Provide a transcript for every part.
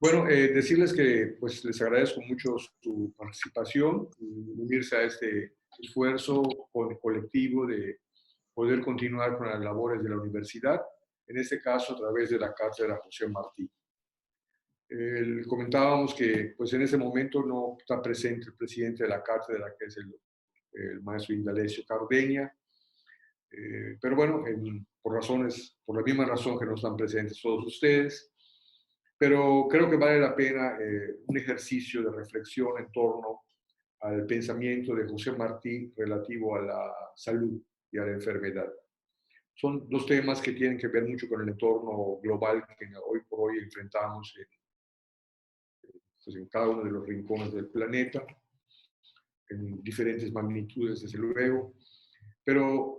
Bueno, decirles que pues, les agradezco mucho su participación y unirse a este esfuerzo colectivo de poder continuar con las labores de la universidad, en este caso a través de la cátedra José Martí. Comentábamos que pues, en ese momento no está presente el presidente de la cátedra, que es el maestro Indalecio Cardeña, pero bueno, por la misma razón que no están presentes todos ustedes, pero creo que vale la pena un ejercicio de reflexión en torno al pensamiento de José Martí relativo a la salud y a la enfermedad. Son dos temas que tienen que ver mucho con el entorno global que hoy por hoy enfrentamos pues en cada uno de los rincones del planeta, en diferentes magnitudes, desde luego. Pero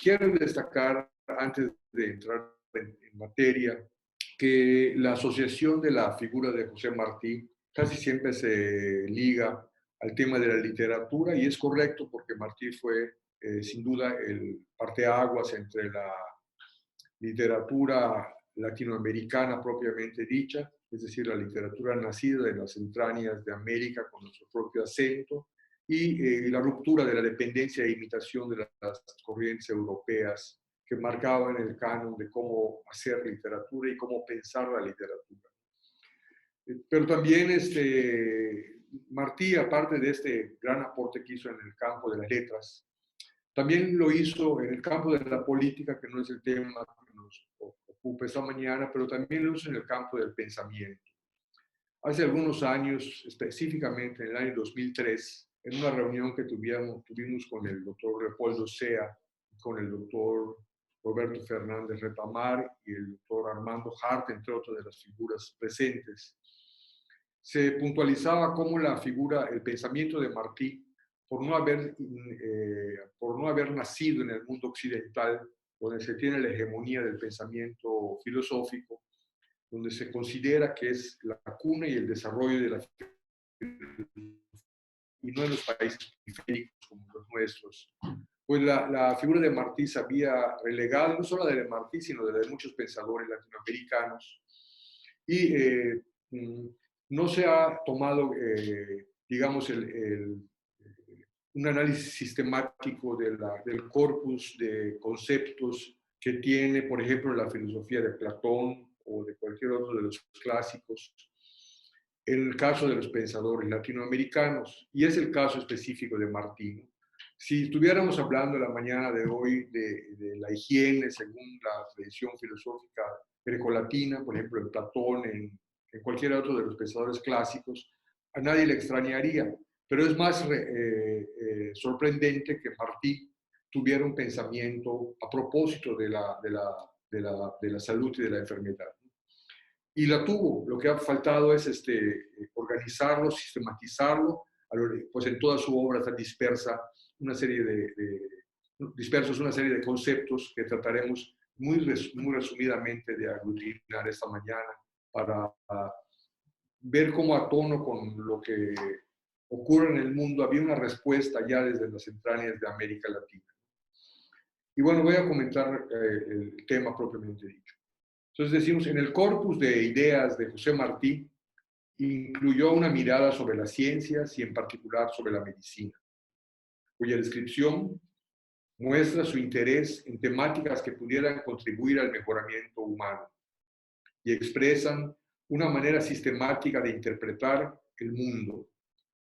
quiero destacar, antes de entrar en materia, que la asociación de la figura de José Martí casi siempre se liga al tema de la literatura, y es correcto porque Martí fue sin duda el parteaguas entre la literatura latinoamericana propiamente dicha, es decir, la literatura nacida de las entrañas de América con nuestro propio acento, y la ruptura de la dependencia e imitación de las corrientes europeas que marcaban el canon de cómo hacer literatura y cómo pensar la literatura. Pero también Martí, aparte de este gran aporte que hizo en el campo de las letras, también lo hizo en el campo de la política, que no es el tema que nos ocupa esta mañana, pero también lo hizo en el campo del pensamiento. Hace algunos años, específicamente en el año 2003, en una reunión que tuvimos con el doctor Leopoldo Sea, con el doctor Roberto Fernández Repamar y el doctor Armando Hart, entre otras de las figuras presentes, se puntualizaba cómo el pensamiento de Martí, por no haber nacido en el mundo occidental, donde se tiene la hegemonía del pensamiento filosófico, donde se considera que es la cuna y el desarrollo de la y no en los países periféricos como los nuestros. Pues la figura de Martí se había relegado, no solo de Martí, sino de muchos pensadores latinoamericanos, y no se ha tomado, digamos, un análisis sistemático del corpus de conceptos que tiene, por ejemplo, la filosofía de Platón o de cualquier otro de los clásicos, en el caso de los pensadores latinoamericanos, y es el caso específico de Martí. Si estuviéramos hablando la mañana de hoy de la higiene según la tradición filosófica grecolatina, por ejemplo en Platón, en cualquier otro de los pensadores clásicos, a nadie le extrañaría, pero es más sorprendente que Martí tuviera un pensamiento a propósito de la salud y de la enfermedad. Y la tuvo. Lo que ha faltado es organizarlo, sistematizarlo, pues en toda su obra está dispersos una serie de conceptos que trataremos muy resumidamente de aglutinar esta mañana para ver cómo a tono con lo que ocurre en el mundo había una respuesta ya desde las entrañas de América Latina. Y bueno, voy a comentar el tema propiamente dicho. Entonces decimos, en el corpus de ideas de José Martí, incluyó una mirada sobre las ciencias y en particular sobre la medicina, cuya descripción muestra su interés en temáticas que pudieran contribuir al mejoramiento humano y expresan una manera sistemática de interpretar el mundo,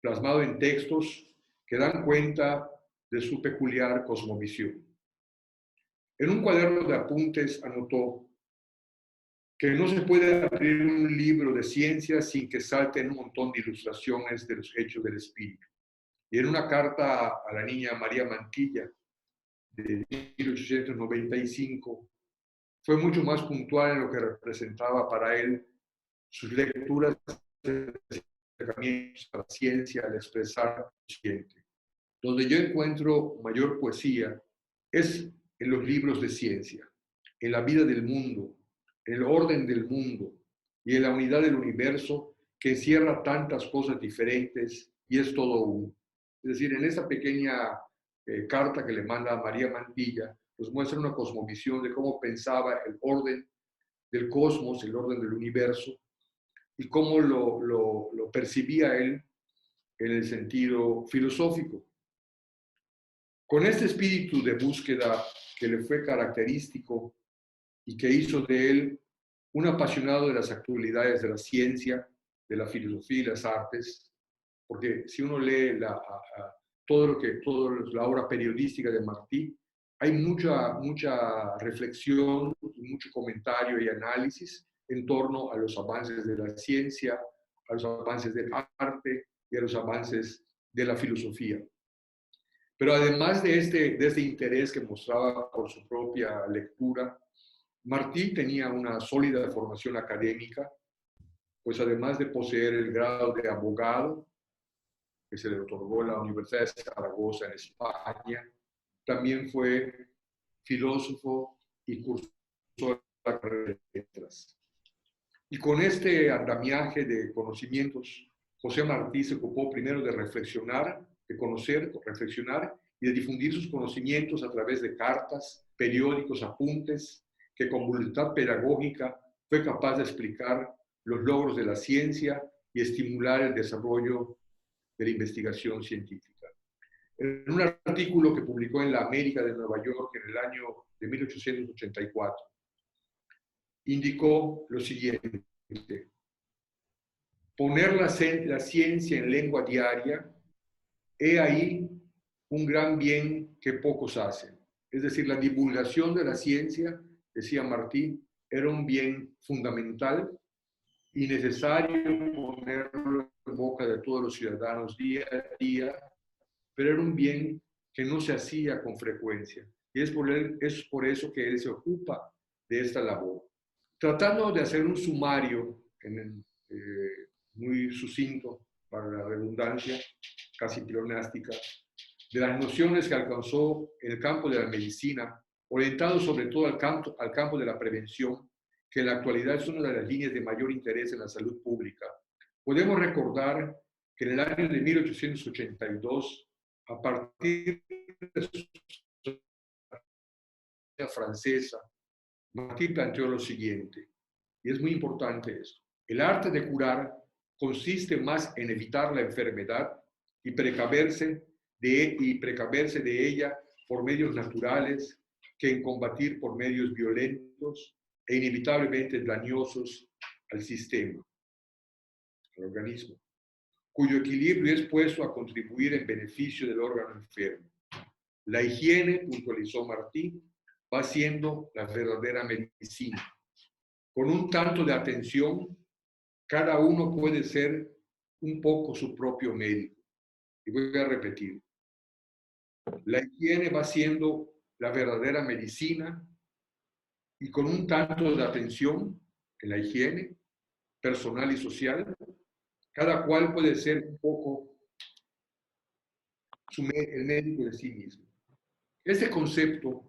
plasmado en textos que dan cuenta de su peculiar cosmovisión. En un cuaderno de apuntes anotó que no se puede abrir un libro de ciencia sin que salten un montón de ilustraciones de los hechos del espíritu. Y en una carta a la niña María Mantilla, de 1895, fue mucho más puntual en lo que representaba para él sus lecturas de acercamientos a la ciencia al expresar lo siguiente. Donde yo encuentro mayor poesía es en los libros de ciencia, en la vida del mundo, en el orden del mundo y en la unidad del universo que encierra tantas cosas diferentes y es todo uno. Es decir, en esa pequeña carta que le manda a María Mantilla, nos muestra una cosmovisión de cómo pensaba el orden del cosmos, el orden del universo, y cómo lo percibía él en el sentido filosófico. Con este espíritu de búsqueda que le fue característico y que hizo de él un apasionado de las actualidades de la ciencia, de la filosofía y las artes, porque si uno lee toda la obra periodística de Martí, hay mucha reflexión, mucho comentario y análisis en torno a los avances de la ciencia, a los avances del arte y a los avances de la filosofía. Pero además de este interés que mostraba por su propia lectura, Martí tenía una sólida formación académica, pues además de poseer el grado de abogado, que se le otorgó en la Universidad de Zaragoza en España, también fue filósofo y cursó la carrera de letras. Y con este andamiaje de conocimientos, José Martí se ocupó primero de reflexionar, de conocer, reflexionar y de difundir sus conocimientos a través de cartas, periódicos, apuntes, que con voluntad pedagógica fue capaz de explicar los logros de la ciencia y estimular el desarrollo de la investigación científica. En un artículo que publicó en la América de Nueva York en el año de 1884, indicó lo siguiente: poner la ciencia en lengua diaria, he ahí un gran bien que pocos hacen. Es decir, la divulgación de la ciencia, decía Martí, era un bien fundamental y necesario ponerlo en boca de todos los ciudadanos día a día, pero era un bien que no se hacía con frecuencia. Y es por eso que él se ocupa de esta labor. Tratando de hacer un sumario muy sucinto, para la redundancia, casi pleonástica, de las nociones que alcanzó en el campo de la medicina, orientado sobre todo al campo de la prevención, que en la actualidad es una de las líneas de mayor interés en la salud pública. Podemos recordar que en el año de 1882, a partir de su francesa, Martí planteó lo siguiente, y es muy importante esto: el arte de curar consiste más en evitar la enfermedad y precaverse de ella por medios naturales que en combatir por medios violentos e inevitablemente dañosos al sistema, al organismo, cuyo equilibrio es puesto a contribuir en beneficio del órgano enfermo. La higiene, puntualizó Martí, va siendo la verdadera medicina. Con un tanto de atención, cada uno puede ser un poco su propio médico. Y voy a repetir: la higiene va siendo la verdadera medicina y con un tanto de atención en la higiene personal y social, cada cual puede ser un poco el médico de sí mismo. Este concepto,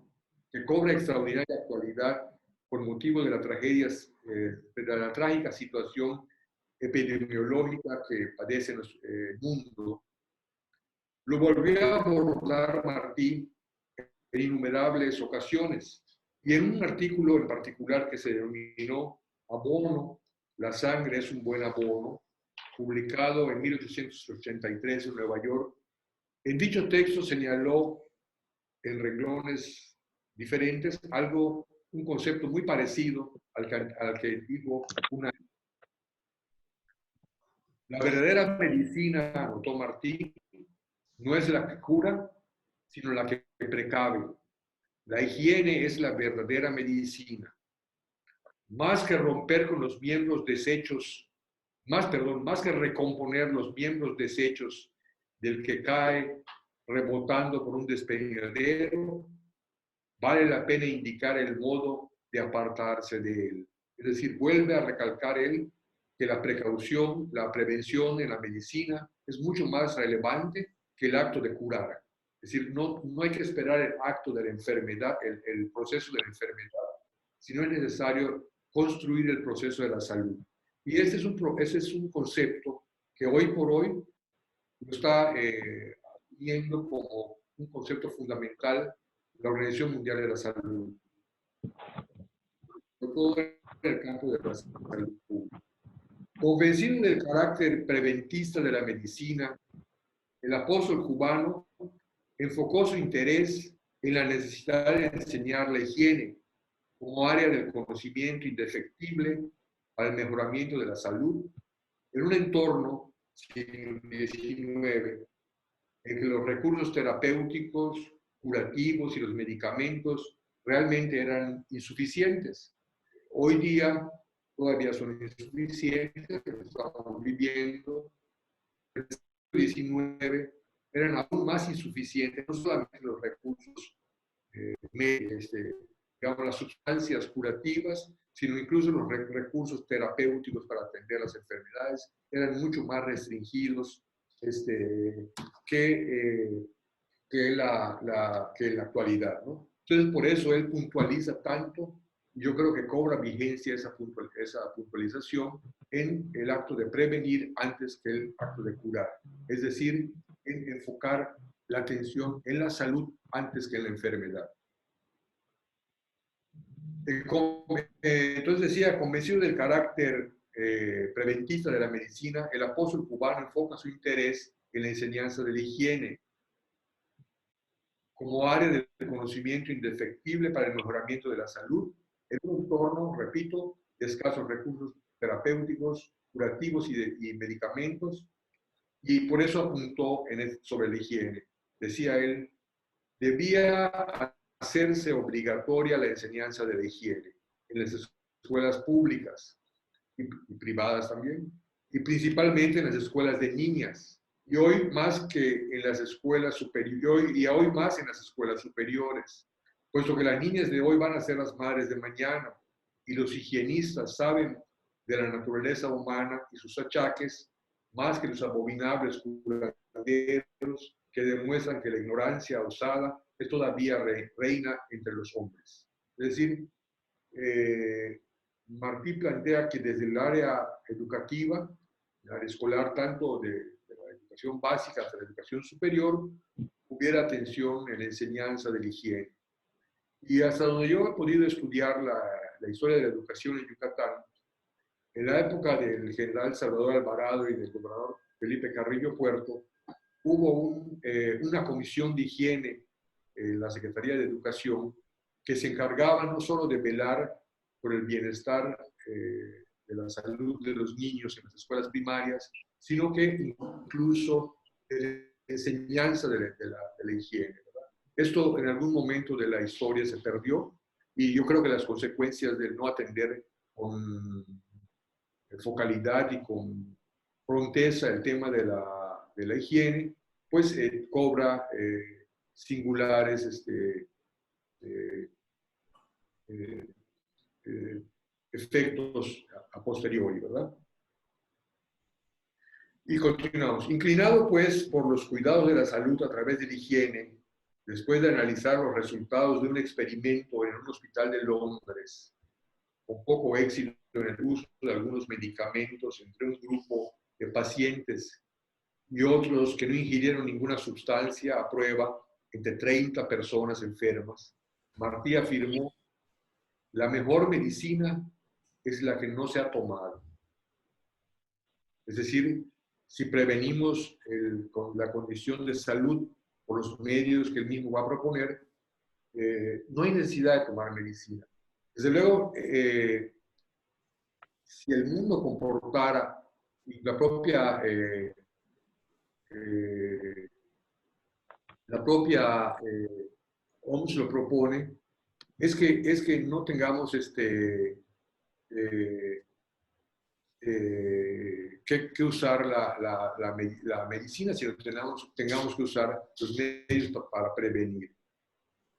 que cobra extraordinaria actualidad por motivo de de la trágica situación epidemiológica que padece el mundo, lo volvió a abordar Martí en innumerables ocasiones, y en un artículo en particular que se denominó Abono, la sangre es un buen abono, publicado en 1883 en Nueva York. En dicho texto señaló en renglones diferentes un concepto muy parecido al que dijo una. La verdadera medicina, anotó Martí, no es la que cura, sino la que precave. La higiene es la verdadera medicina. Más que romper con los miembros deshechos, más que recomponer los miembros deshechos del que cae rebotando por un despeñadero, vale la pena indicar el modo de apartarse de él. Es decir, vuelve a recalcar él que la precaución, la prevención en la medicina es mucho más relevante que el acto de curar. Es decir, no hay que esperar el acto de la enfermedad, el proceso de la enfermedad, sino es necesario construir el proceso de la salud. Y ese es un concepto que hoy por hoy lo está viendo como un concepto fundamental la Organización Mundial de la Salud, sobre todo en el campo de la salud pública. Convencido del carácter preventista de la medicina, el apóstol cubano enfocó su interés en la necesidad de enseñar la higiene como área del conocimiento indefectible para el mejoramiento de la salud en un entorno, siglo XIX, en que los recursos terapéuticos, curativos y los medicamentos realmente eran insuficientes. Hoy día todavía son insuficientes, estamos viviendo. En el siglo XIX eran aún más insuficientes, no solamente los recursos, digamos, las sustancias curativas, sino incluso los recursos terapéuticos para atender las enfermedades eran mucho más restringidos que en la actualidad, ¿no? Entonces, por eso él puntualiza tanto, yo creo que cobra vigencia esa puntualización en el acto de prevenir antes que el acto de curar. Es decir, en enfocar la atención en la salud antes que en la enfermedad. Entonces decía, convencido del carácter preventista de la medicina, el apóstol cubano enfoca su interés en la enseñanza de la higiene como área del conocimiento indefectible para el mejoramiento de la salud en un entorno, repito, de escasos recursos terapéuticos, curativos y medicamentos, y por eso apuntó sobre la higiene. Decía él, debía hacerse obligatoria la enseñanza de la higiene en las escuelas públicas y privadas también, y principalmente en las escuelas de niñas. Y hoy más que en las escuelas superiores, y hoy más en las escuelas superiores, puesto que las niñas de hoy van a ser las madres de mañana, y los higienistas saben de la naturaleza humana y sus achaques, más que los abominables curanderos que demuestran que la ignorancia osada es todavía reina entre los hombres. Es decir, Martí plantea que desde el área educativa, el área escolar, tanto de la educación básica hasta la educación superior, hubiera atención en la enseñanza de la higiene. Y hasta donde yo he podido estudiar la historia de la educación en Yucatán, en la época del general Salvador Alvarado y del gobernador Felipe Carrillo Puerto, hubo una comisión de higiene en la Secretaría de Educación que se encargaba no solo de velar por el bienestar de la salud de los niños en las escuelas primarias, sino que incluso enseñanza de la higiene, ¿verdad? Esto en algún momento de la historia se perdió y yo creo que las consecuencias de no atender con focalidad y con pronteza el tema de la higiene, pues cobra singulares efectos a posteriori, ¿verdad? Y continuamos. Inclinado, pues, por los cuidados de la salud a través de la higiene, después de analizar los resultados de un experimento en un hospital de Londres, con poco éxito en el uso de algunos medicamentos entre un grupo de pacientes y otros que no ingirieron ninguna sustancia a prueba entre 30 personas enfermas, Martí afirmó, la mejor medicina es la que no se ha tomado. Es decir, si prevenimos con la condición de salud por los medios que él mismo va a proponer, no hay necesidad de tomar medicina. Desde luego, si el mundo comportara y la propia OMS lo propone, es que no tengamos que usar la medicina, sino tengamos que usar los medios para prevenir.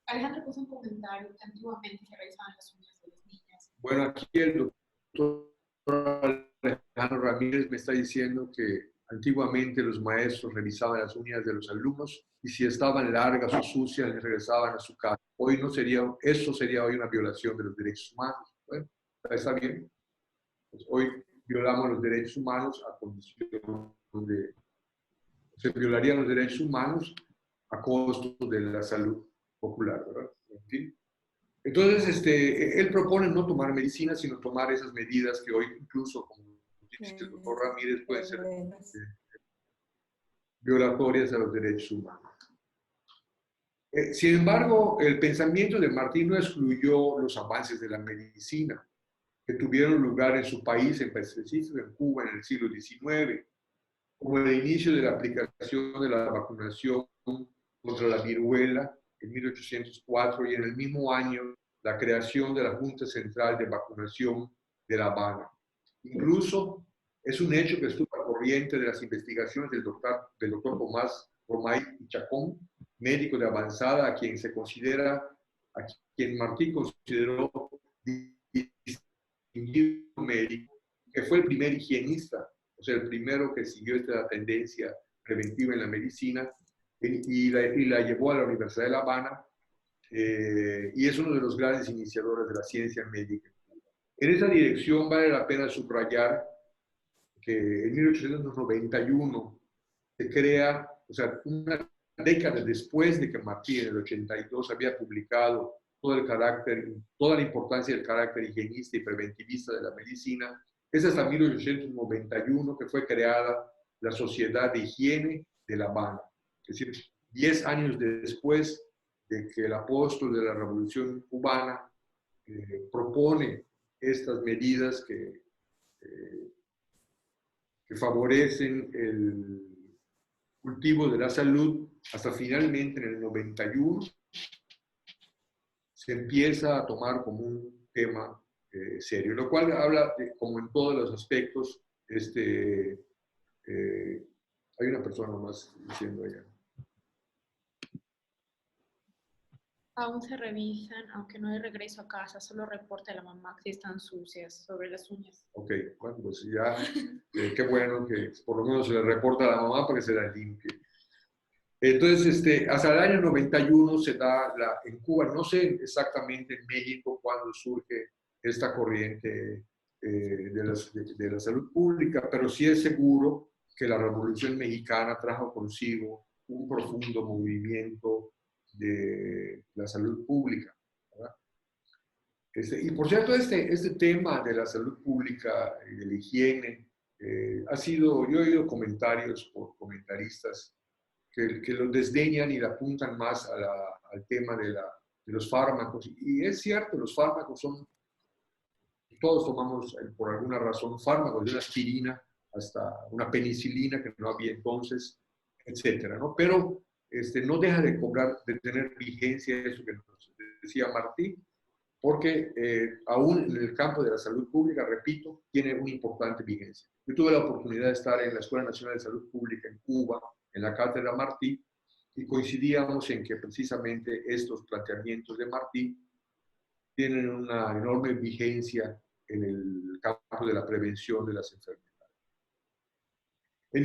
Alejandro puso un comentario que antiguamente se realizaban las uñas de las niñas. Bueno, aquí el doctor Alejandro Ramírez me está diciendo que antiguamente los maestros revisaban las uñas de los alumnos y si estaban largas o sucias les regresaban a su casa. Hoy no sería, eso sería hoy una violación de los derechos humanos. Bueno, ¿está bien? Pues hoy violamos los derechos humanos a condición de... Se violarían los derechos humanos a costo de la salud popular, ¿verdad? En fin. Entonces, él propone no tomar medicina, sino tomar esas medidas que hoy incluso, como dice el doctor Ramírez, pueden ser violatorias a los derechos humanos. Sin embargo, el pensamiento de Martí no excluyó los avances de la medicina que tuvieron lugar en su país, en específico en Cuba, en el siglo XIX, como el inicio de la aplicación de la vacunación contra la viruela en 1804 y en el mismo año la creación de la Junta Central de Vacunación de La Habana. Incluso es un hecho que estuvo al corriente de las investigaciones del doctor Tomás Romay y Chacón, médico de avanzada, a quien Martí consideró distinguido médico, que fue el primer higienista, o sea, el primero que siguió esta tendencia preventiva en la medicina y la llevó a la Universidad de La Habana, y es uno de los grandes iniciadores de la ciencia médica. En esa dirección vale la pena subrayar que en 1891 se crea, o sea, una década después de que Martí en el 82 había publicado toda la importancia del carácter higienista y preventivista de la medicina, es hasta 1891 que fue creada la Sociedad de Higiene de La Habana. Es decir, 10 años después de que el apóstol de la Revolución Cubana propone estas medidas que favorecen el cultivo de la salud, hasta finalmente en el 91 se empieza a tomar como un tema serio, lo cual habla, como en todos los aspectos, hay una persona más diciendo allá. Aún se revisan, aunque no hay regreso a casa, solo reporta a la mamá que están sucias sobre las uñas. Ok, bueno, pues ya, qué bueno que por lo menos se le reporta a la mamá para que se la limpie. Entonces, hasta el año 91 se da en Cuba, no sé exactamente en México cuándo surge esta corriente de la salud pública, pero sí es seguro que la Revolución Mexicana trajo consigo un profundo movimiento de la salud pública, ¿verdad? Y por cierto, este tema de la salud pública y de la higiene yo he oído comentarios por comentaristas que lo desdeñan y le apuntan más al tema de los fármacos. Y es cierto, los fármacos todos tomamos por alguna razón fármacos, de una aspirina hasta una penicilina que no había entonces, etcétera, ¿no? Pero no deja de tener vigencia eso que nos decía Martí, porque aún en el campo de la salud pública, repito, tiene una importante vigencia. Yo tuve la oportunidad de estar en la Escuela Nacional de Salud Pública en Cuba, en la cátedra Martí, y coincidíamos en que precisamente estos planteamientos de Martí tienen una enorme vigencia en el campo de la prevención de las enfermedades. En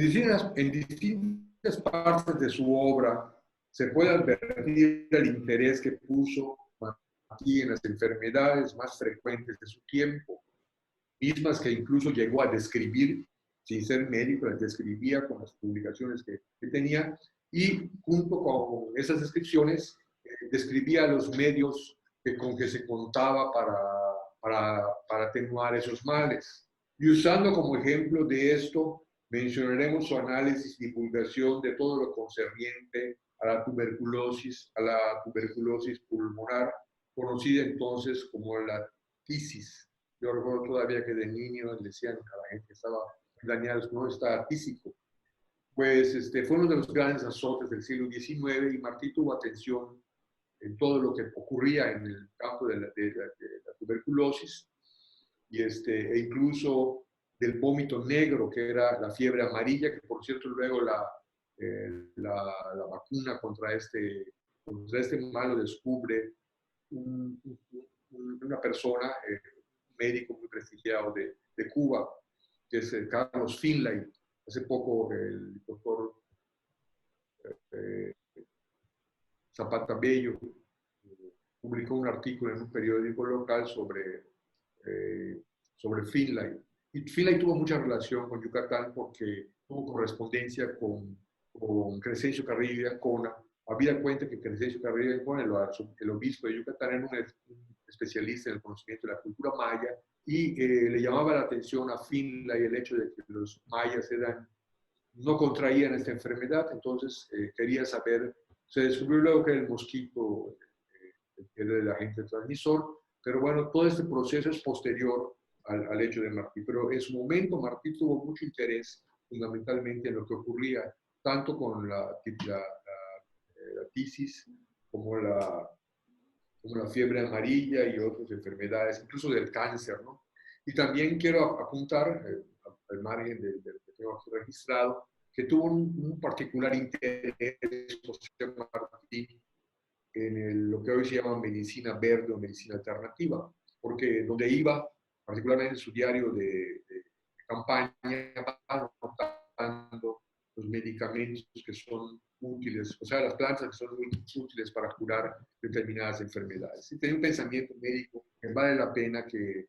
distintas partes de su obra se puede advertir el interés que puso Martí en las enfermedades más frecuentes de su tiempo, mismas que incluso llegó a describir, sin ser médico, las describía con las publicaciones que tenía, y junto con esas descripciones describía los medios con que se contaba para atenuar esos males. Y usando como ejemplo de esto, mencionaremos su análisis y divulgación de todo lo concerniente a la tuberculosis pulmonar, conocida entonces como la tisis. Yo recuerdo todavía que de niño decían a la gente que estaba dañada, no está tísico. Pues fue uno de los grandes azotes del siglo XIX y Martí tuvo atención en todo lo que ocurría en el campo de la tuberculosis e incluso del vómito negro, que era la fiebre amarilla, que por cierto luego la vacuna contra este mal lo descubre una persona, un médico muy prestigiado de Cuba, que es Carlos Finlay. Hace poco el doctor Zapata Bello publicó un artículo en un periódico local sobre Finlay. Y Finlay tuvo mucha relación con Yucatán porque tuvo correspondencia con Crescencio Carrillo y Ancona. Habida cuenta que Crescencio Carrillo y Ancona, el obispo de Yucatán, era un especialista en el conocimiento de la cultura maya y le llamaba la atención a Finlay el hecho de que los mayas no contraían esta enfermedad, entonces quería saber, se descubrió luego que era el mosquito, que era el agente transmisor, pero bueno, todo este proceso es posterior al hecho de Martí, pero en su momento Martí tuvo mucho interés fundamentalmente en lo que ocurría, tanto con la tisis como la fiebre amarilla y otras enfermedades, incluso del cáncer, ¿no? Y también quiero apuntar, al margen de lo que tengo aquí registrado, que tuvo un particular interés José Martí en lo que hoy se llama medicina verde o medicina alternativa, porque donde iba, particularmente en su diario de campaña, va anotando los medicamentos que son útiles, o sea, las plantas que son muy útiles para curar determinadas enfermedades. Y tenía un pensamiento médico que vale la pena que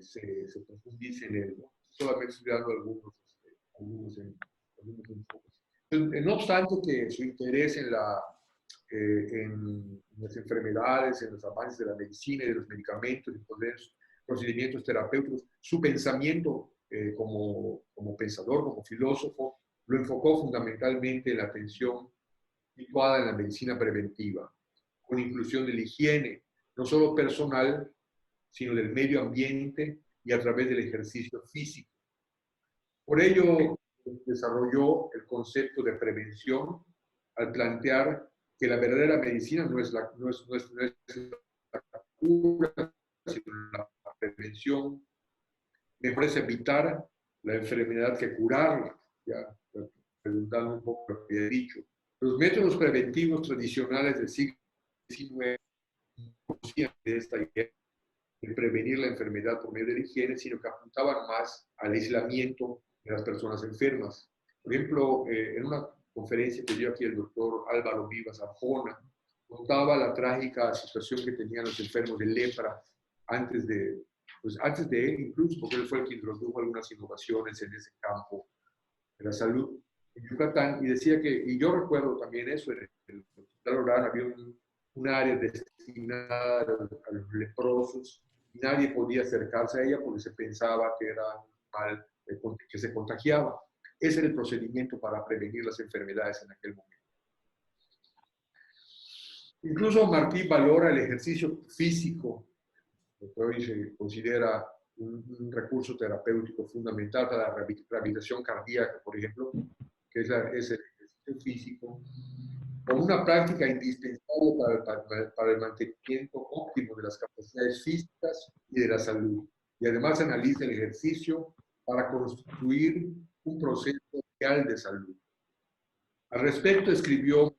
se profundice en él, ¿no? Solamente estudiando algunos enfoques. No obstante que su interés en las enfermedades, en los avances de la medicina y de los medicamentos y procedimientos terapéuticos, su pensamiento como pensador, como filósofo, lo enfocó fundamentalmente en la atención situada en la medicina preventiva, con inclusión de la higiene, no solo personal, sino del medio ambiente y a través del ejercicio físico. Por ello, desarrolló el concepto de prevención al plantear que la verdadera medicina no es la cura, sino la prevención. Mejor es evitar la enfermedad que curarla, ya preguntando un poco lo que he dicho. Los métodos preventivos tradicionales del siglo XIX no conocían de esta idea de prevenir la enfermedad por medio de la higiene, sino que apuntaban más al aislamiento de las personas enfermas. Por ejemplo, en una conferencia que dio aquí el doctor Álvaro Vivas Arjona, contaba la trágica situación que tenían los enfermos de lepra antes de él incluso, porque él fue el que introdujo algunas innovaciones en ese campo de la salud en Yucatán, y decía que, y yo recuerdo también eso, en el hospital Orán había un área destinada a los leprosos, y nadie podía acercarse a ella porque se pensaba que era un mal que se contagiaba. Ese era el procedimiento para prevenir las enfermedades en aquel momento. Incluso Martí valora el ejercicio físico, lo que hoy se considera un recurso terapéutico fundamental para la rehabilitación cardíaca, por ejemplo, que es el ejercicio físico, como una práctica indispensable para el mantenimiento óptimo de las capacidades físicas y de la salud. Y además analiza el ejercicio para constituir un proceso real de salud. Al respecto, escribió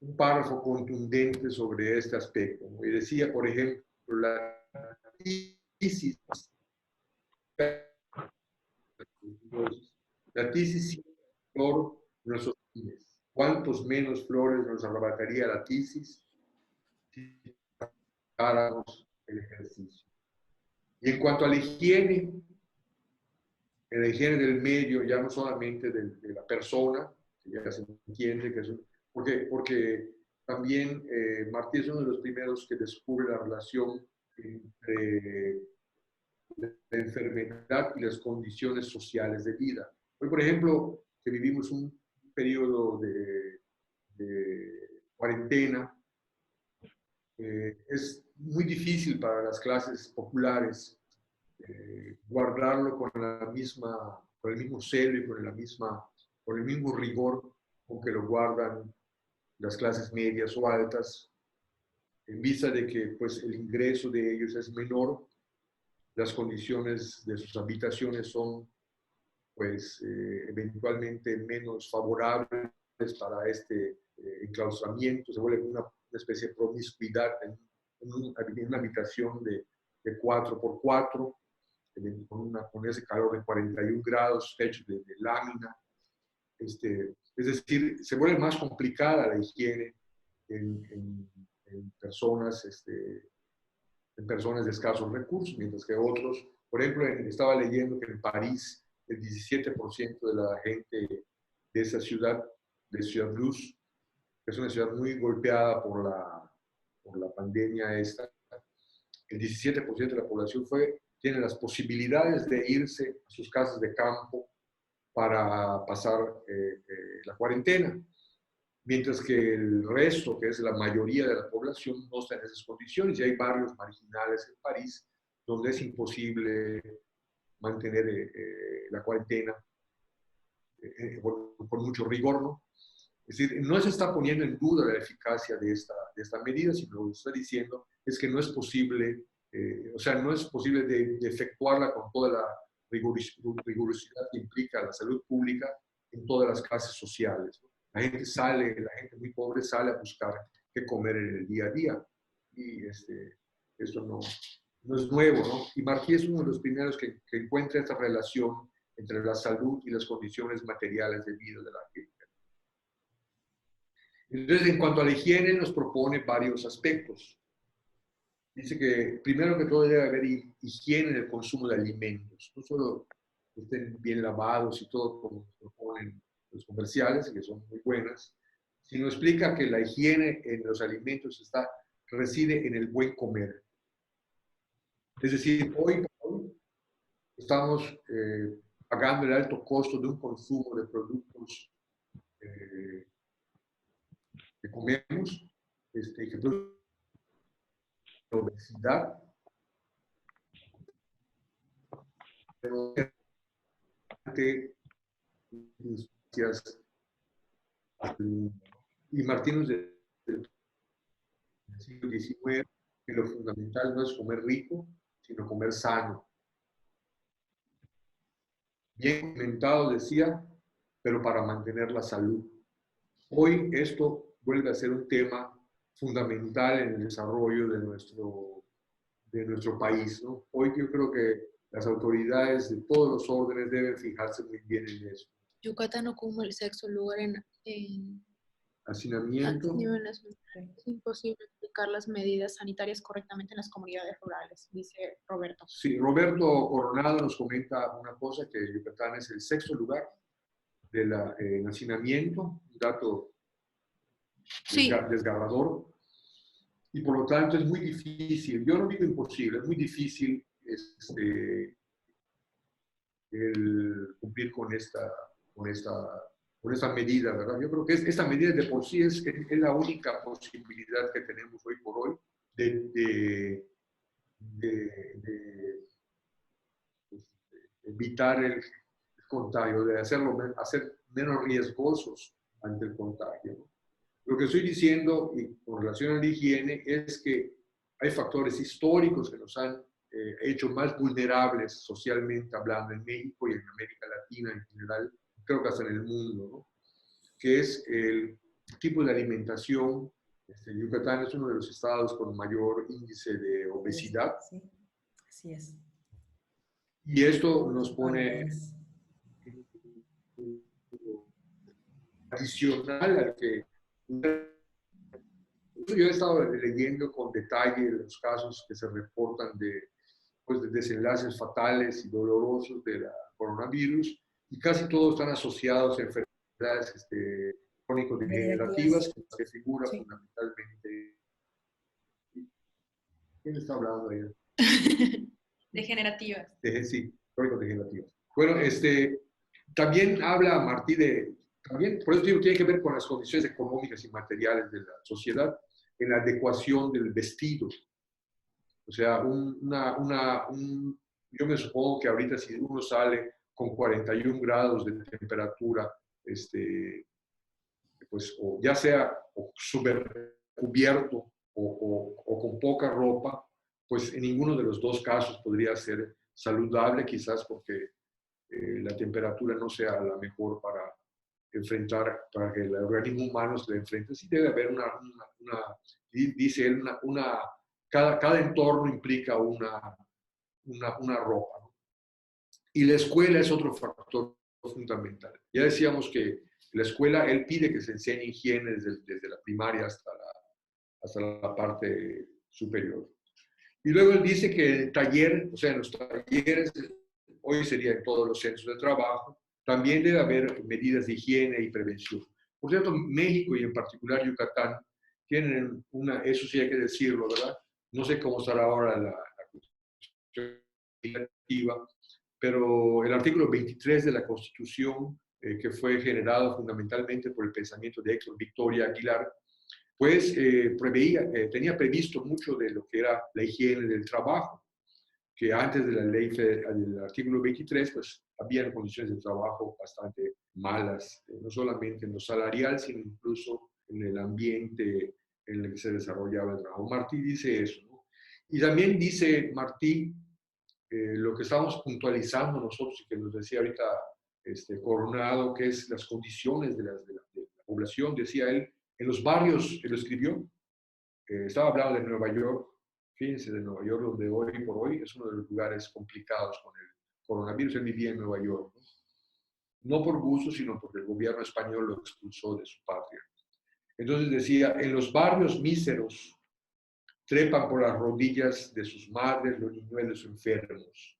un párrafo contundente sobre este aspecto, ¿no? Y decía, por ejemplo, la tisis flor nuestros fines. ¿Cuántos menos flores nos arrebataría la tisis si hiciéramos el ejercicio? Y en cuanto a la higiene, en la higiene del medio, ya no solamente de la persona, que ya se entiende que es porque también Martí es uno de los primeros que descubre la relación entre la enfermedad y las condiciones sociales de vida. Hoy, por ejemplo, que vivimos un periodo de cuarentena, es muy difícil para las clases populares guardarlo con el mismo celo y con el mismo rigor con que lo guardan las clases medias o altas, en vista de que pues, el ingreso de ellos es menor, las condiciones de sus habitaciones son pues eventualmente menos favorables para este enclaustramiento, se vuelve una especie de promiscuidad en una habitación de 4x4, con ese calor de 41 grados, techos de lámina. Es decir, se vuelve más complicada la higiene en personas de escasos recursos, mientras que otros, por ejemplo, estaba leyendo que en París el 17% de la gente de esa ciudad, de Ciudad Luz, que es una ciudad muy golpeada por la por la pandemia esta, el 17% de la población tiene las posibilidades de irse a sus casas de campo para pasar la cuarentena, mientras que el resto, que es la mayoría de la población, no está en esas condiciones. Y hay barrios marginales en París donde es imposible mantener la cuarentena con mucho rigor, ¿no? Es decir, no se está poniendo en duda la eficacia de esta medida, sino lo que está diciendo es que no es posible, o sea, no es posible de efectuarla con toda la rigurosidad que implica la salud pública en todas las clases sociales, ¿no? La gente muy pobre sale a buscar qué comer en el día a día. Y eso no es nuevo, ¿no? Y Martí es uno de los primeros que encuentra esta relación entre la salud y las condiciones materiales de vida de la gente. Entonces, en cuanto a la higiene, nos propone varios aspectos. Dice que, primero que todo, debe haber higiene en el consumo de alimentos. No solo que estén bien lavados y todo, como nos proponen los comerciales, que son muy buenas, sino explica que la higiene en los alimentos reside en el buen comer. Es decir, hoy estamos pagando el alto costo de un consumo de productos que comemos, que producen obesidad, pero y Martínez del siglo XIX, que lo fundamental no es comer rico, sino comer sano. Bien alimentado, decía, pero para mantener la salud. Hoy esto vuelve a ser un tema fundamental en el desarrollo de nuestro país, ¿no? Hoy yo creo que las autoridades de todos los órdenes deben fijarse muy bien en eso. Yucatán ocupa el sexto lugar en hacinamiento. Es imposible aplicar las medidas sanitarias correctamente en las comunidades rurales, dice Roberto. Sí, Roberto Coronado nos comenta una cosa, que Yucatán es el sexto lugar en hacinamiento, un dato desgarrador, y por lo tanto es muy difícil, yo no digo imposible, es muy difícil el cumplir con esta medida, ¿verdad? Yo creo que esta medida de por sí es la única posibilidad que tenemos hoy por hoy de evitar el contagio, de hacer menos riesgosos ante el contagio, ¿no? Lo que estoy diciendo y con relación a la higiene es que hay factores históricos que nos han hecho más vulnerables socialmente hablando en México y en América Latina en general, creo que hasta en el mundo, ¿no? Que es el tipo de alimentación. Yucatán es uno de los estados con mayor índice de obesidad. Sí, así es. Y esto nos pone adicional al que yo he estado leyendo con detalle los casos que se reportan de desenlaces fatales y dolorosos de la coronavirus, y casi todos están asociados a enfermedades crónico-degenerativas que figuran fundamentalmente. ¿Quién está hablando ahí? Degenerativas. Sí, crónico-degenerativas. Bueno, también habla Martí también, por eso digo, tiene que ver con las condiciones económicas y materiales de la sociedad, en la adecuación del vestido. O sea, yo me supongo que ahorita si uno sale con 41 grados de temperatura, pues o ya sea súper cubierto o con poca ropa, pues en ninguno de los dos casos podría ser saludable, quizás porque la temperatura no sea la mejor para que el organismo humano se le enfrente. Sí debe haber dice él, cada entorno implica una ropa, ¿no? Y la escuela es otro factor fundamental. Ya decíamos que la escuela, él pide que se enseñe higiene desde la primaria hasta la parte superior. Y luego él dice que el taller, o sea, en los talleres, hoy sería en todos los centros de trabajo, también debe haber medidas de higiene y prevención. Por cierto, México y en particular Yucatán tienen una, eso sí hay que decirlo, ¿verdad? No sé cómo estará ahora la Constitución legislativa, pero el artículo 23 de la Constitución, que fue generado fundamentalmente por el pensamiento de Héctor Victoria Aguilar, pues tenía previsto mucho de lo que era la higiene del trabajo, que antes de la ley del artículo 23, pues habían condiciones de trabajo bastante malas, no solamente en lo salarial, sino incluso en el ambiente en el que se desarrollaba el trabajo. Martí dice eso, ¿no? Y también dice Martí lo que estamos puntualizando nosotros y que nos decía ahorita Coronado, que es las condiciones de la población, decía él, en los barrios, él lo escribió, estaba hablando de Nueva York, fíjense, de Nueva York, donde hoy por hoy es uno de los lugares complicados con el coronavirus. Él vivía en Nueva York, ¿no? No por gusto, sino porque el gobierno español lo expulsó de su patria. Entonces decía, en los barrios míseros trepan por las rodillas de sus madres los niñuelos enfermos.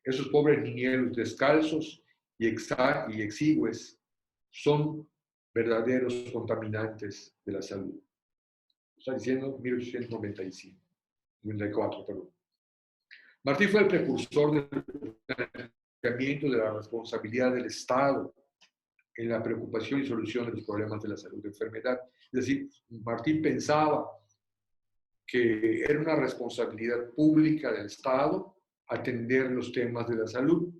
Esos pobres niñuelos descalzos y exigües son verdaderos contaminantes de la salud. Está diciendo 1895. 94, perdón. Martí fue el precursor del planteamiento de la responsabilidad del Estado en la preocupación y solución de los problemas de la salud de enfermedad. Es decir, Martí pensaba que era una responsabilidad pública del Estado atender los temas de la salud.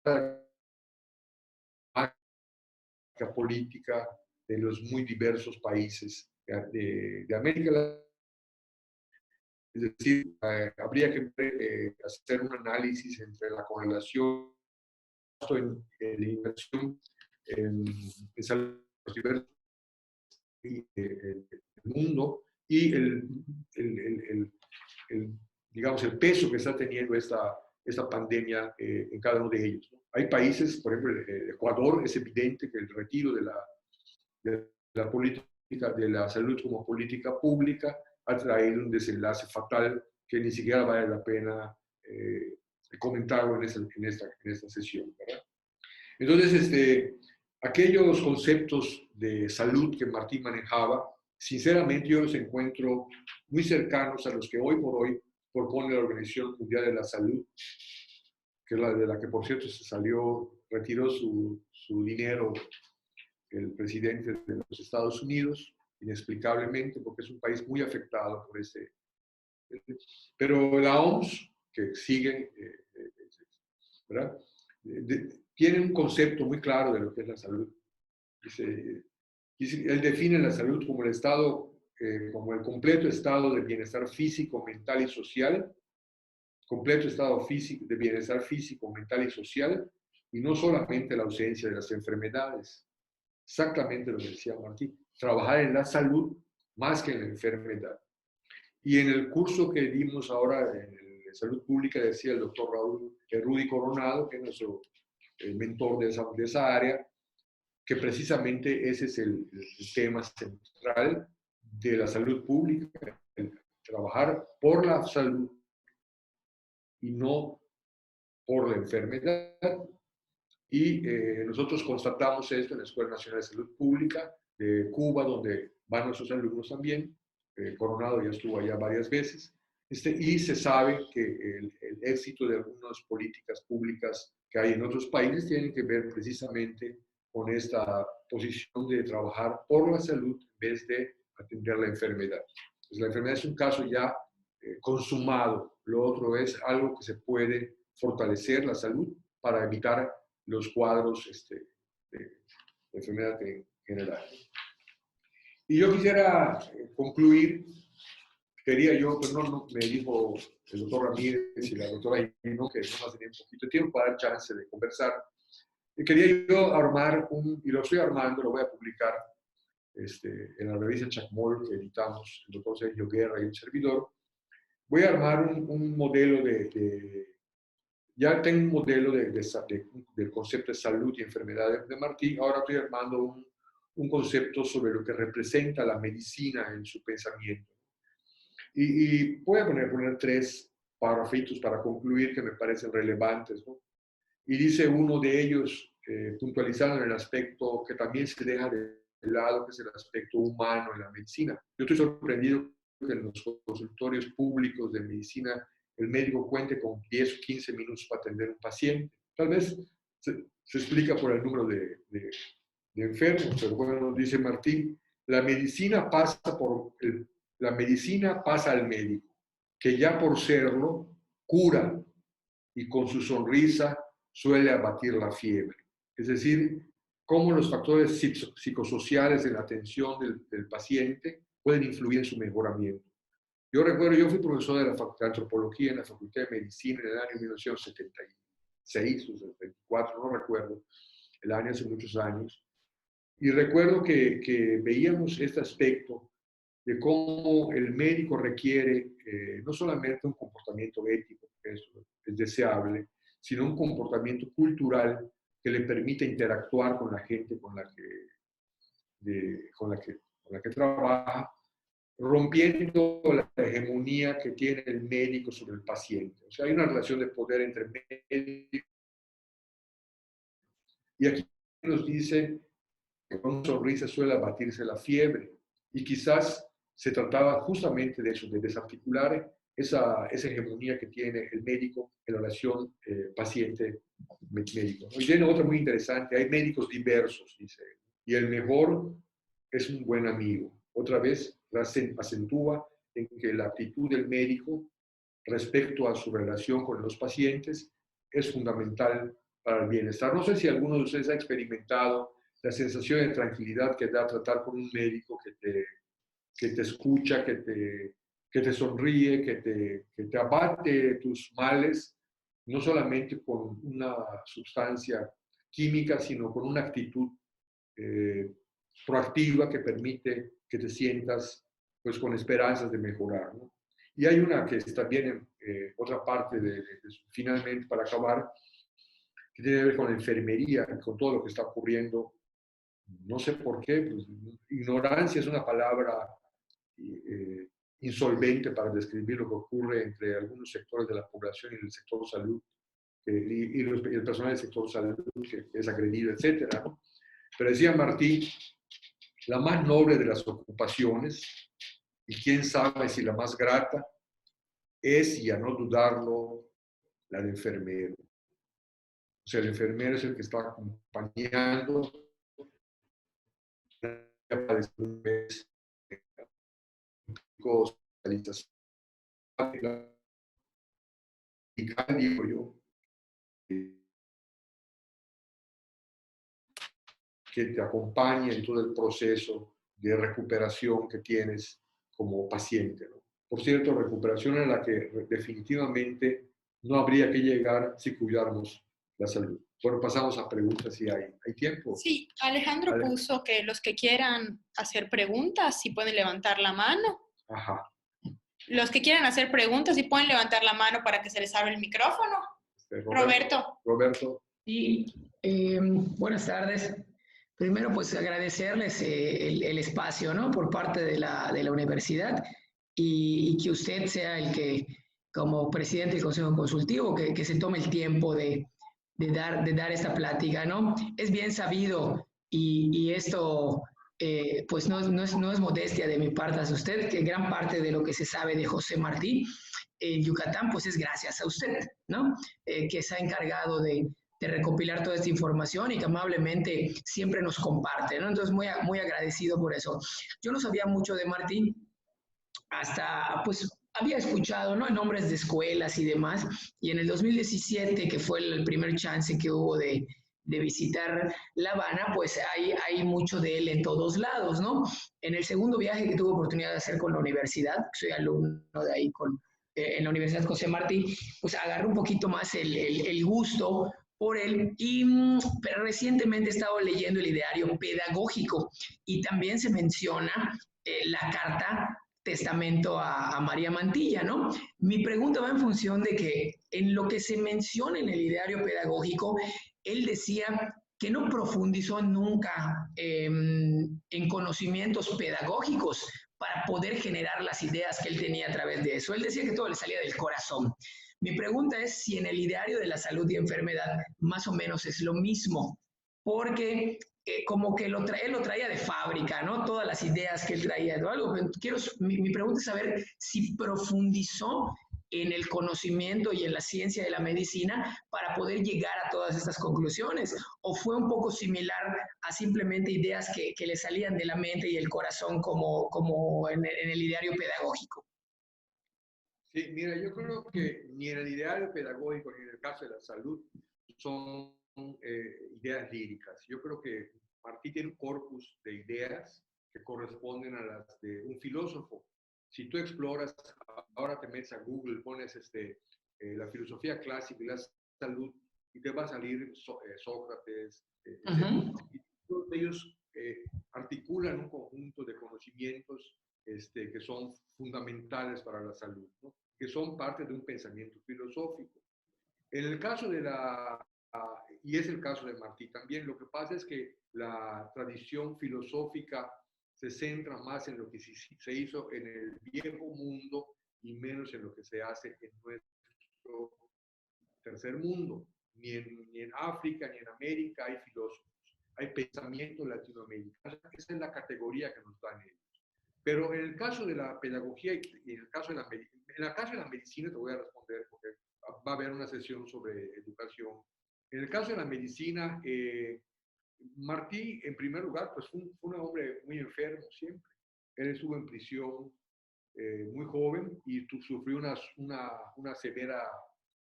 La política de los muy diversos países de América Latina. Es decir, habría que hacer un análisis entre la correlación en la inversión en salud del mundo y digamos, el peso que está teniendo esta pandemia en cada uno de ellos, ¿no? Hay países, por ejemplo, Ecuador, es evidente que el retiro de la política de la salud como política pública ha traído un desenlace fatal que ni siquiera vale la pena comentarlo en esta sesión, ¿verdad? Entonces, aquellos conceptos de salud que Martí manejaba, sinceramente yo los encuentro muy cercanos a los que hoy por hoy propone la Organización Mundial de la Salud, que es la de la que por cierto retiró su dinero el presidente de los Estados Unidos, inexplicablemente, porque es un país muy afectado por pero la OMS, que sigue, ¿verdad? Tiene un concepto muy claro de lo que es la salud. Él define la salud como el estado, como el completo estado de bienestar físico, mental y social, completo estado físico, de bienestar físico, mental y social, y no solamente la ausencia de las enfermedades. Exactamente lo que decía Martí, trabajar en la salud más que en la enfermedad. Y en el curso que dimos ahora en salud pública, decía el doctor Rudy Coronado, que es nuestro mentor de esa área, que precisamente ese es el tema central de la salud pública, trabajar por la salud y no por la enfermedad. Y nosotros constatamos esto en la Escuela Nacional de Salud Pública de Cuba, donde van nuestros alumnos también. Coronado ya estuvo allá varias veces. Y se sabe que el éxito de algunas políticas públicas que hay en otros países tiene que ver precisamente con esta posición de trabajar por la salud en vez de atender la enfermedad. Pues la enfermedad es un caso ya consumado. Lo otro es algo que se puede fortalecer la salud para evitar los cuadros de enfermedad en general. Y yo quisiera concluir, quería yo, pero no, me dijo el doctor Ramírez y la doctora Gino que no más tenía un poquito de tiempo para dar chance de conversar. Y quería yo armar y lo estoy armando, lo voy a publicar en la revista Chacmol que editamos, el doctor Sergio Guerra y un servidor. Voy a armar un modelo ya tengo un modelo del concepto de salud y enfermedades de Martí. Ahora estoy armando un concepto sobre lo que representa la medicina en su pensamiento. Y voy a poner 3 párrafos para concluir que me parecen relevantes, ¿no? Y dice uno de ellos, puntualizando en el aspecto que también se deja de lado que es el aspecto humano en la medicina. Yo estoy sorprendido que en los consultorios públicos de medicina el médico cuente con 10 o 15 minutos para atender a un paciente. Tal vez se explica por el número de enfermos, pero bueno, dice Martín, la medicina pasa al médico, que ya por serlo cura y con su sonrisa suele abatir la fiebre. Es decir, cómo los factores psicosociales en la atención del paciente pueden influir en su mejoramiento. Yo recuerdo, yo fui profesor de la Facultad de Antropología en la Facultad de Medicina en el año 1976 o 74, no recuerdo, el año hace muchos años, y recuerdo que veíamos este aspecto de cómo el médico requiere no solamente un comportamiento ético, que eso es deseable, sino un comportamiento cultural que le permita interactuar con la gente con la que trabaja, rompiendo la hegemonía que tiene el médico sobre el paciente. O sea, hay una relación de poder entre médicos. Y aquí nos dice que con una sonrisa suele abatirse la fiebre. Y quizás se trataba justamente de eso, de desarticular esa hegemonía que tiene el médico en la relación paciente-médico. Y tiene otra muy interesante, hay médicos diversos, dice él, y el mejor es un buen amigo. Otra vez acentúa en que la actitud del médico respecto a su relación con los pacientes es fundamental para el bienestar. No sé si alguno de ustedes ha experimentado la sensación de tranquilidad que da tratar con un médico que te escucha, que te sonríe, que te abate tus males, no solamente con una sustancia química, sino con una actitud proactiva que permite que te sientas pues con esperanzas de mejorar, ¿no? Y hay una que está bien en otra parte, finalmente para acabar, que tiene que ver con la enfermería, con todo lo que está ocurriendo. No sé por qué, pues, ignorancia es una palabra insolvente para describir lo que ocurre entre algunos sectores de la población y el sector salud, y el personal del sector salud que es agredido, etc. ¿no? Pero decía Martín, la más noble de las ocupaciones, y quién sabe si la más grata, es, y a no dudarlo, la de enfermero. O sea, el enfermero es el que está acompañando digo yo, que te acompañe en todo el proceso de recuperación que tienes como paciente, ¿no? Por cierto, recuperación en la que definitivamente no habría que llegar si cuidáramos la salud. Bueno, pasamos a preguntas si hay tiempo. Sí, Alejandro puso que los que quieran hacer preguntas, si pueden levantar la mano. Ajá. Los que quieran hacer preguntas, si pueden levantar la mano para que se les abra el micrófono. Roberto. Sí, buenas tardes. Primero, pues agradecerles el espacio, ¿no? Por parte de la universidad y que usted sea el que, como presidente del Consejo Consultivo, que se tome el tiempo de dar esta plática, ¿no? Es bien sabido y esto, pues no es modestia de mi parte hacia usted, que gran parte de lo que se sabe de José Martí en Yucatán, pues es gracias a usted, ¿no? Que se ha encargado de recopilar toda esta información y que amablemente siempre nos comparte, ¿no? Entonces, muy agradecido por eso. Yo no sabía mucho de Martín, hasta, pues, había escuchado, ¿no? Nombres de escuelas y demás, y en el 2017, que fue el primer chance que hubo de visitar La Habana, pues hay mucho de él en todos lados, ¿no? En el segundo viaje que tuve oportunidad de hacer con la universidad, soy alumno de ahí en la Universidad José Martí, pues agarré un poquito más el gusto por él, pero recientemente he estado leyendo el ideario pedagógico y también se menciona la carta testamento a María Mantilla, ¿no? Mi pregunta va en función de que en lo que se menciona en el ideario pedagógico, él decía que no profundizó nunca en conocimientos pedagógicos para poder generar las ideas que él tenía a través de eso. Él decía que todo le salía del corazón. Mi pregunta es si en el ideario de la salud y enfermedad más o menos es lo mismo, porque como que él lo traía de fábrica, ¿no? Todas las ideas que él traía, ¿no? Algo, mi pregunta es saber si profundizó en el conocimiento y en la ciencia de la medicina para poder llegar a todas estas conclusiones, o fue un poco similar a simplemente ideas que le salían de la mente y el corazón como en el ideario pedagógico. Sí, mira, yo creo que ni en el ideario pedagógico ni en el caso de la salud son ideas líricas. Yo creo que Martí tiene un corpus de ideas que corresponden a las de un filósofo. Si tú exploras, ahora te metes a Google, pones la filosofía clásica y la salud, y te va a salir Sócrates, y todos ellos articulan un conjunto de conocimientos que son fundamentales para la salud, ¿no? Que son parte de un pensamiento filosófico. En el caso de y es el caso de Martí también, lo que pasa es que la tradición filosófica se centra más en lo que se hizo en el viejo mundo y menos en lo que se hace en nuestro tercer mundo. Ni en África ni en América hay filósofos, hay pensamiento latinoamericano. Esa es la categoría que nos dan ellos. Pero en el caso de la pedagogía y en el caso de la medicina te voy a responder porque va a haber una sesión sobre educación. En el caso de la medicina, Martí, en primer lugar, pues fue un hombre muy enfermo siempre. Él estuvo en prisión muy joven y sufrió una severa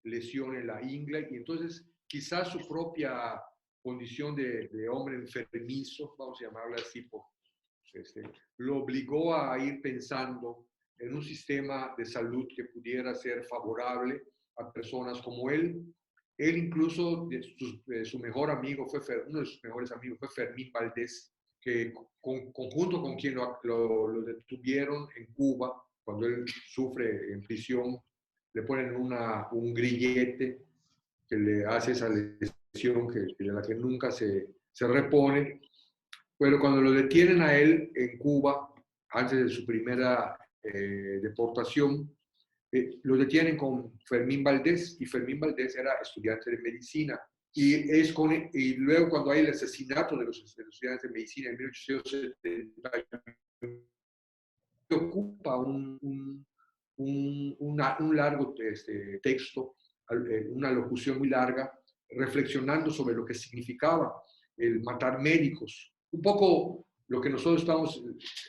lesión en la ingle y entonces quizás su propia condición de hombre enfermizo, vamos a llamarlo así, lo obligó a ir pensando en un sistema de salud que pudiera ser favorable a personas como él. Él incluso, su mejor amigo, uno de sus mejores amigos fue Fermín Valdés, que conjunto con quien lo detuvieron en Cuba, cuando él sufre en prisión, le ponen un grillete que le hace esa lesión de la que nunca se repone. Pero cuando lo detienen a él en Cuba, antes de su primera deportación, lo detienen con Fermín Valdés, y Fermín Valdés era estudiante de medicina. Y luego cuando hay el asesinato de los estudiantes de medicina en 1870, ocupa un largo texto, una locución muy larga, reflexionando sobre lo que significaba el matar médicos. Un poco lo que nosotros estamos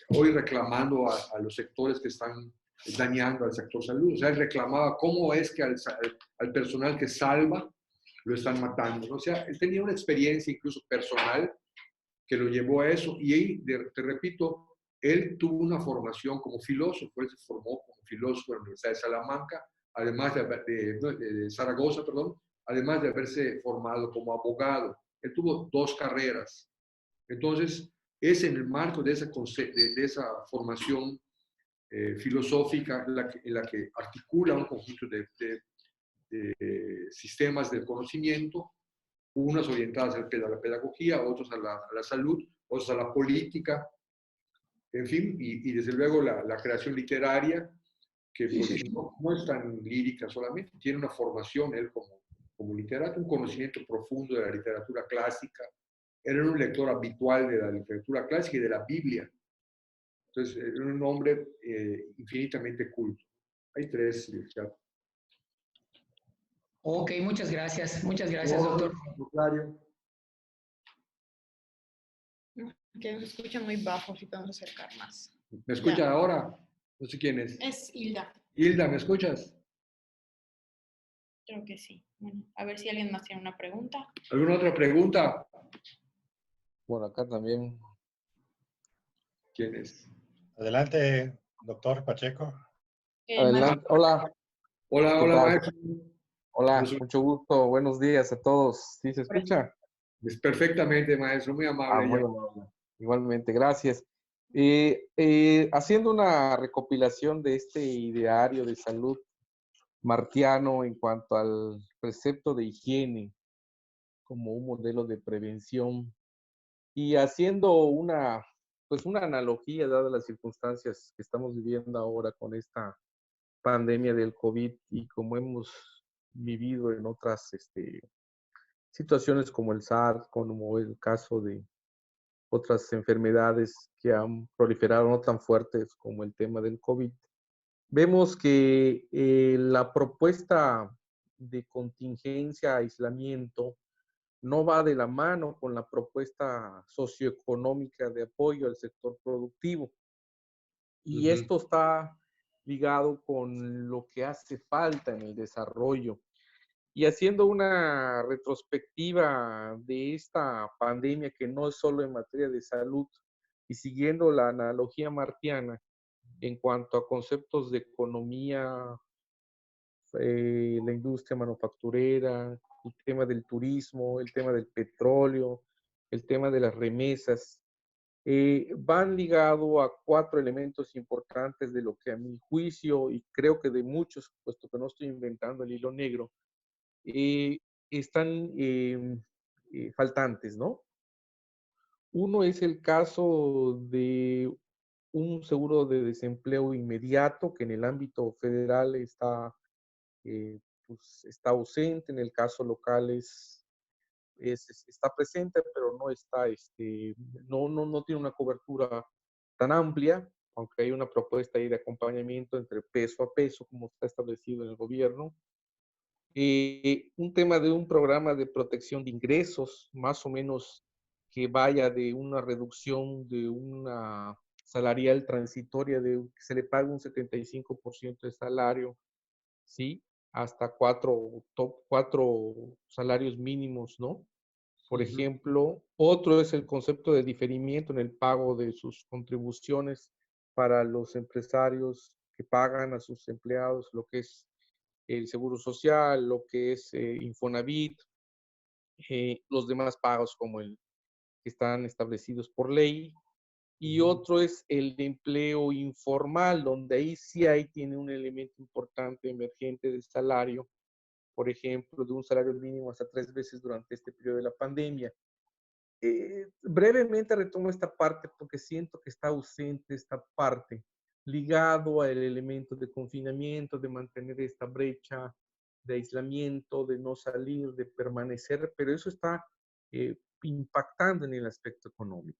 hoy reclamando a los sectores que están dañando al sector salud. O sea, él reclamaba cómo es que al personal que salva lo están matando, ¿no? O sea, él tenía una experiencia incluso personal que lo llevó a eso. Y te repito, él tuvo una formación como filósofo, él se formó como filósofo en la Universidad de Salamanca, además de Zaragoza, perdón, además de haberse formado como abogado. Él tuvo 2 carreras. Entonces, es en el marco de esa formación filosófica en la que articula un conjunto de sistemas del conocimiento, unas orientadas a la pedagogía, otros a la salud, otros a la política, en fin, y desde luego la creación literaria, que pues, no es tan lírica solamente, tiene una formación él como literato, un conocimiento profundo de la literatura clásica, era un lector habitual de la literatura clásica y de la Biblia. Entonces, era un hombre infinitamente culto. Hay 3, licenciado. Ok, muchas gracias, doctor. Que nos escucha muy bajo, si podemos acercar más. ¿Me escucha ahora? No sé quién es. Es Hilda. Hilda, ¿me escuchas? Creo que sí. Bueno, a ver si alguien más tiene una pregunta. ¿Alguna otra pregunta? Bueno, acá también. ¿Quién es? Adelante, doctor Pacheco. Adelante. Hola. Hola, ¿Qué hola, tal? maestro. Hola, mucho gusto. Buenos días a todos. ¿Sí se escucha? Perfectamente, maestro, muy amable. Muy amable. Igualmente, gracias. Haciendo una recopilación de este ideario de salud martiano en cuanto al precepto de higiene como un modelo de prevención y haciendo pues una analogía dadas las circunstancias que estamos viviendo ahora con esta pandemia del COVID y como hemos vivido en otras situaciones como el SARS, como el caso de otras enfermedades que han proliferado no tan fuertes como el tema del COVID. Vemos que la propuesta de contingencia, aislamiento, no va de la mano con la propuesta socioeconómica de apoyo al sector productivo. Y Ujú. esto está ligado con lo que hace falta en el desarrollo. Y haciendo una retrospectiva de esta pandemia, que no es solo en materia de salud, y siguiendo la analogía martiana en cuanto a conceptos de economía, la industria manufacturera, el tema del turismo, el tema del petróleo, el tema de las remesas, van ligado a 4 elementos importantes de lo que a mi juicio, y creo que de muchos, puesto que no estoy inventando el hilo negro, eh, están faltantes, ¿no? Uno es el caso de un seguro de desempleo inmediato que en el ámbito federal está, pues, está ausente, en el caso local está presente, pero no está, no tiene una cobertura tan amplia, aunque hay una propuesta ahí de acompañamiento entre peso a peso, como está establecido en el gobierno. Un tema de un programa de protección de ingresos, más o menos que vaya de una reducción de una salarial transitoria de que se le pague un 75% de salario, ¿sí? Hasta cuatro salarios mínimos, ¿no? Por Ujú. ejemplo, otro es el concepto de diferimiento en el pago de sus contribuciones para los empresarios que pagan a sus empleados, lo que es el Seguro Social, lo que es Infonavit, los demás pagos como el que están establecidos por ley. Y Ujú. otro es el de empleo informal, donde ahí sí hay, tiene un elemento importante emergente de salario, por ejemplo, de un salario mínimo hasta 3 veces durante este periodo de la pandemia. Brevemente retomo esta parte porque siento que está ausente esta parte, ligado al elemento de confinamiento, de mantener esta brecha de aislamiento, de no salir, de permanecer, pero eso está impactando en el aspecto económico.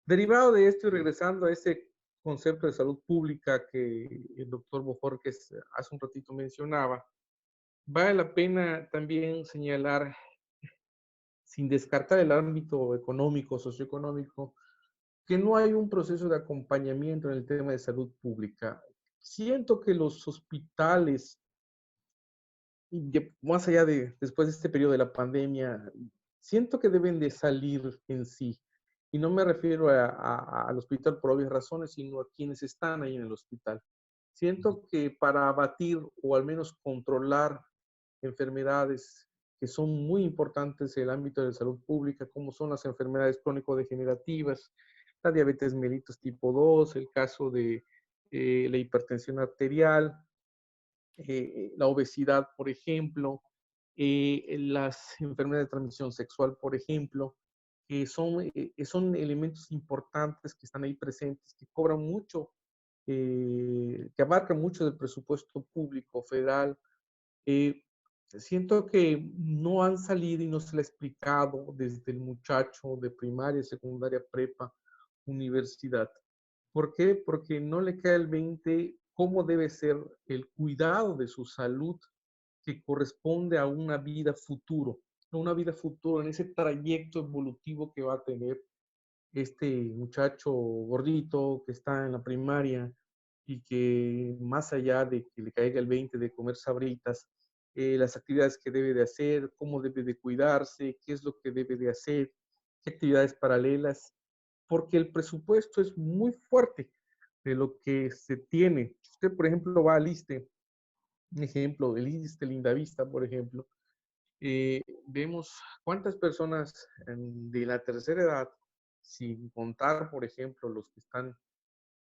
Derivado de esto y regresando a ese concepto de salud pública que el doctor Bojorquez hace un ratito mencionaba, vale la pena también señalar, sin descartar el ámbito económico, socioeconómico, que no hay un proceso de acompañamiento en el tema de salud pública. Siento que los hospitales, más allá de después de este periodo de la pandemia, siento que deben de salir en sí. Y no me refiero al hospital por obvias razones, sino a quienes están ahí en el hospital. Siento que para abatir o al menos controlar enfermedades que son muy importantes en el ámbito de la salud pública, como son las enfermedades crónico-degenerativas, la diabetes mellitus tipo 2, el caso de la hipertensión arterial, la obesidad, por ejemplo, las enfermedades de transmisión sexual, por ejemplo, son elementos importantes que están ahí presentes, que cobran mucho, que abarcan mucho del presupuesto público federal. Eh, Siento que no han salido y no se le ha explicado desde el muchacho de primaria, secundaria, prepa, universidad. ¿Por qué? Porque no le cae el 20 cómo debe ser el cuidado de su salud que corresponde a una vida futuro en ese trayecto evolutivo que va a tener este muchacho gordito que está en la primaria y que más allá de que le caiga el 20 de comer sabritas, las actividades que debe de hacer, cómo debe de cuidarse, qué es lo que debe de hacer, qué actividades paralelas, porque el presupuesto es muy fuerte de lo que se tiene. Si usted, por ejemplo, va al ISSSTE, un ejemplo, el ISSSTE Lindavista, por ejemplo, vemos cuántas personas de la tercera edad, sin contar, por ejemplo, los que están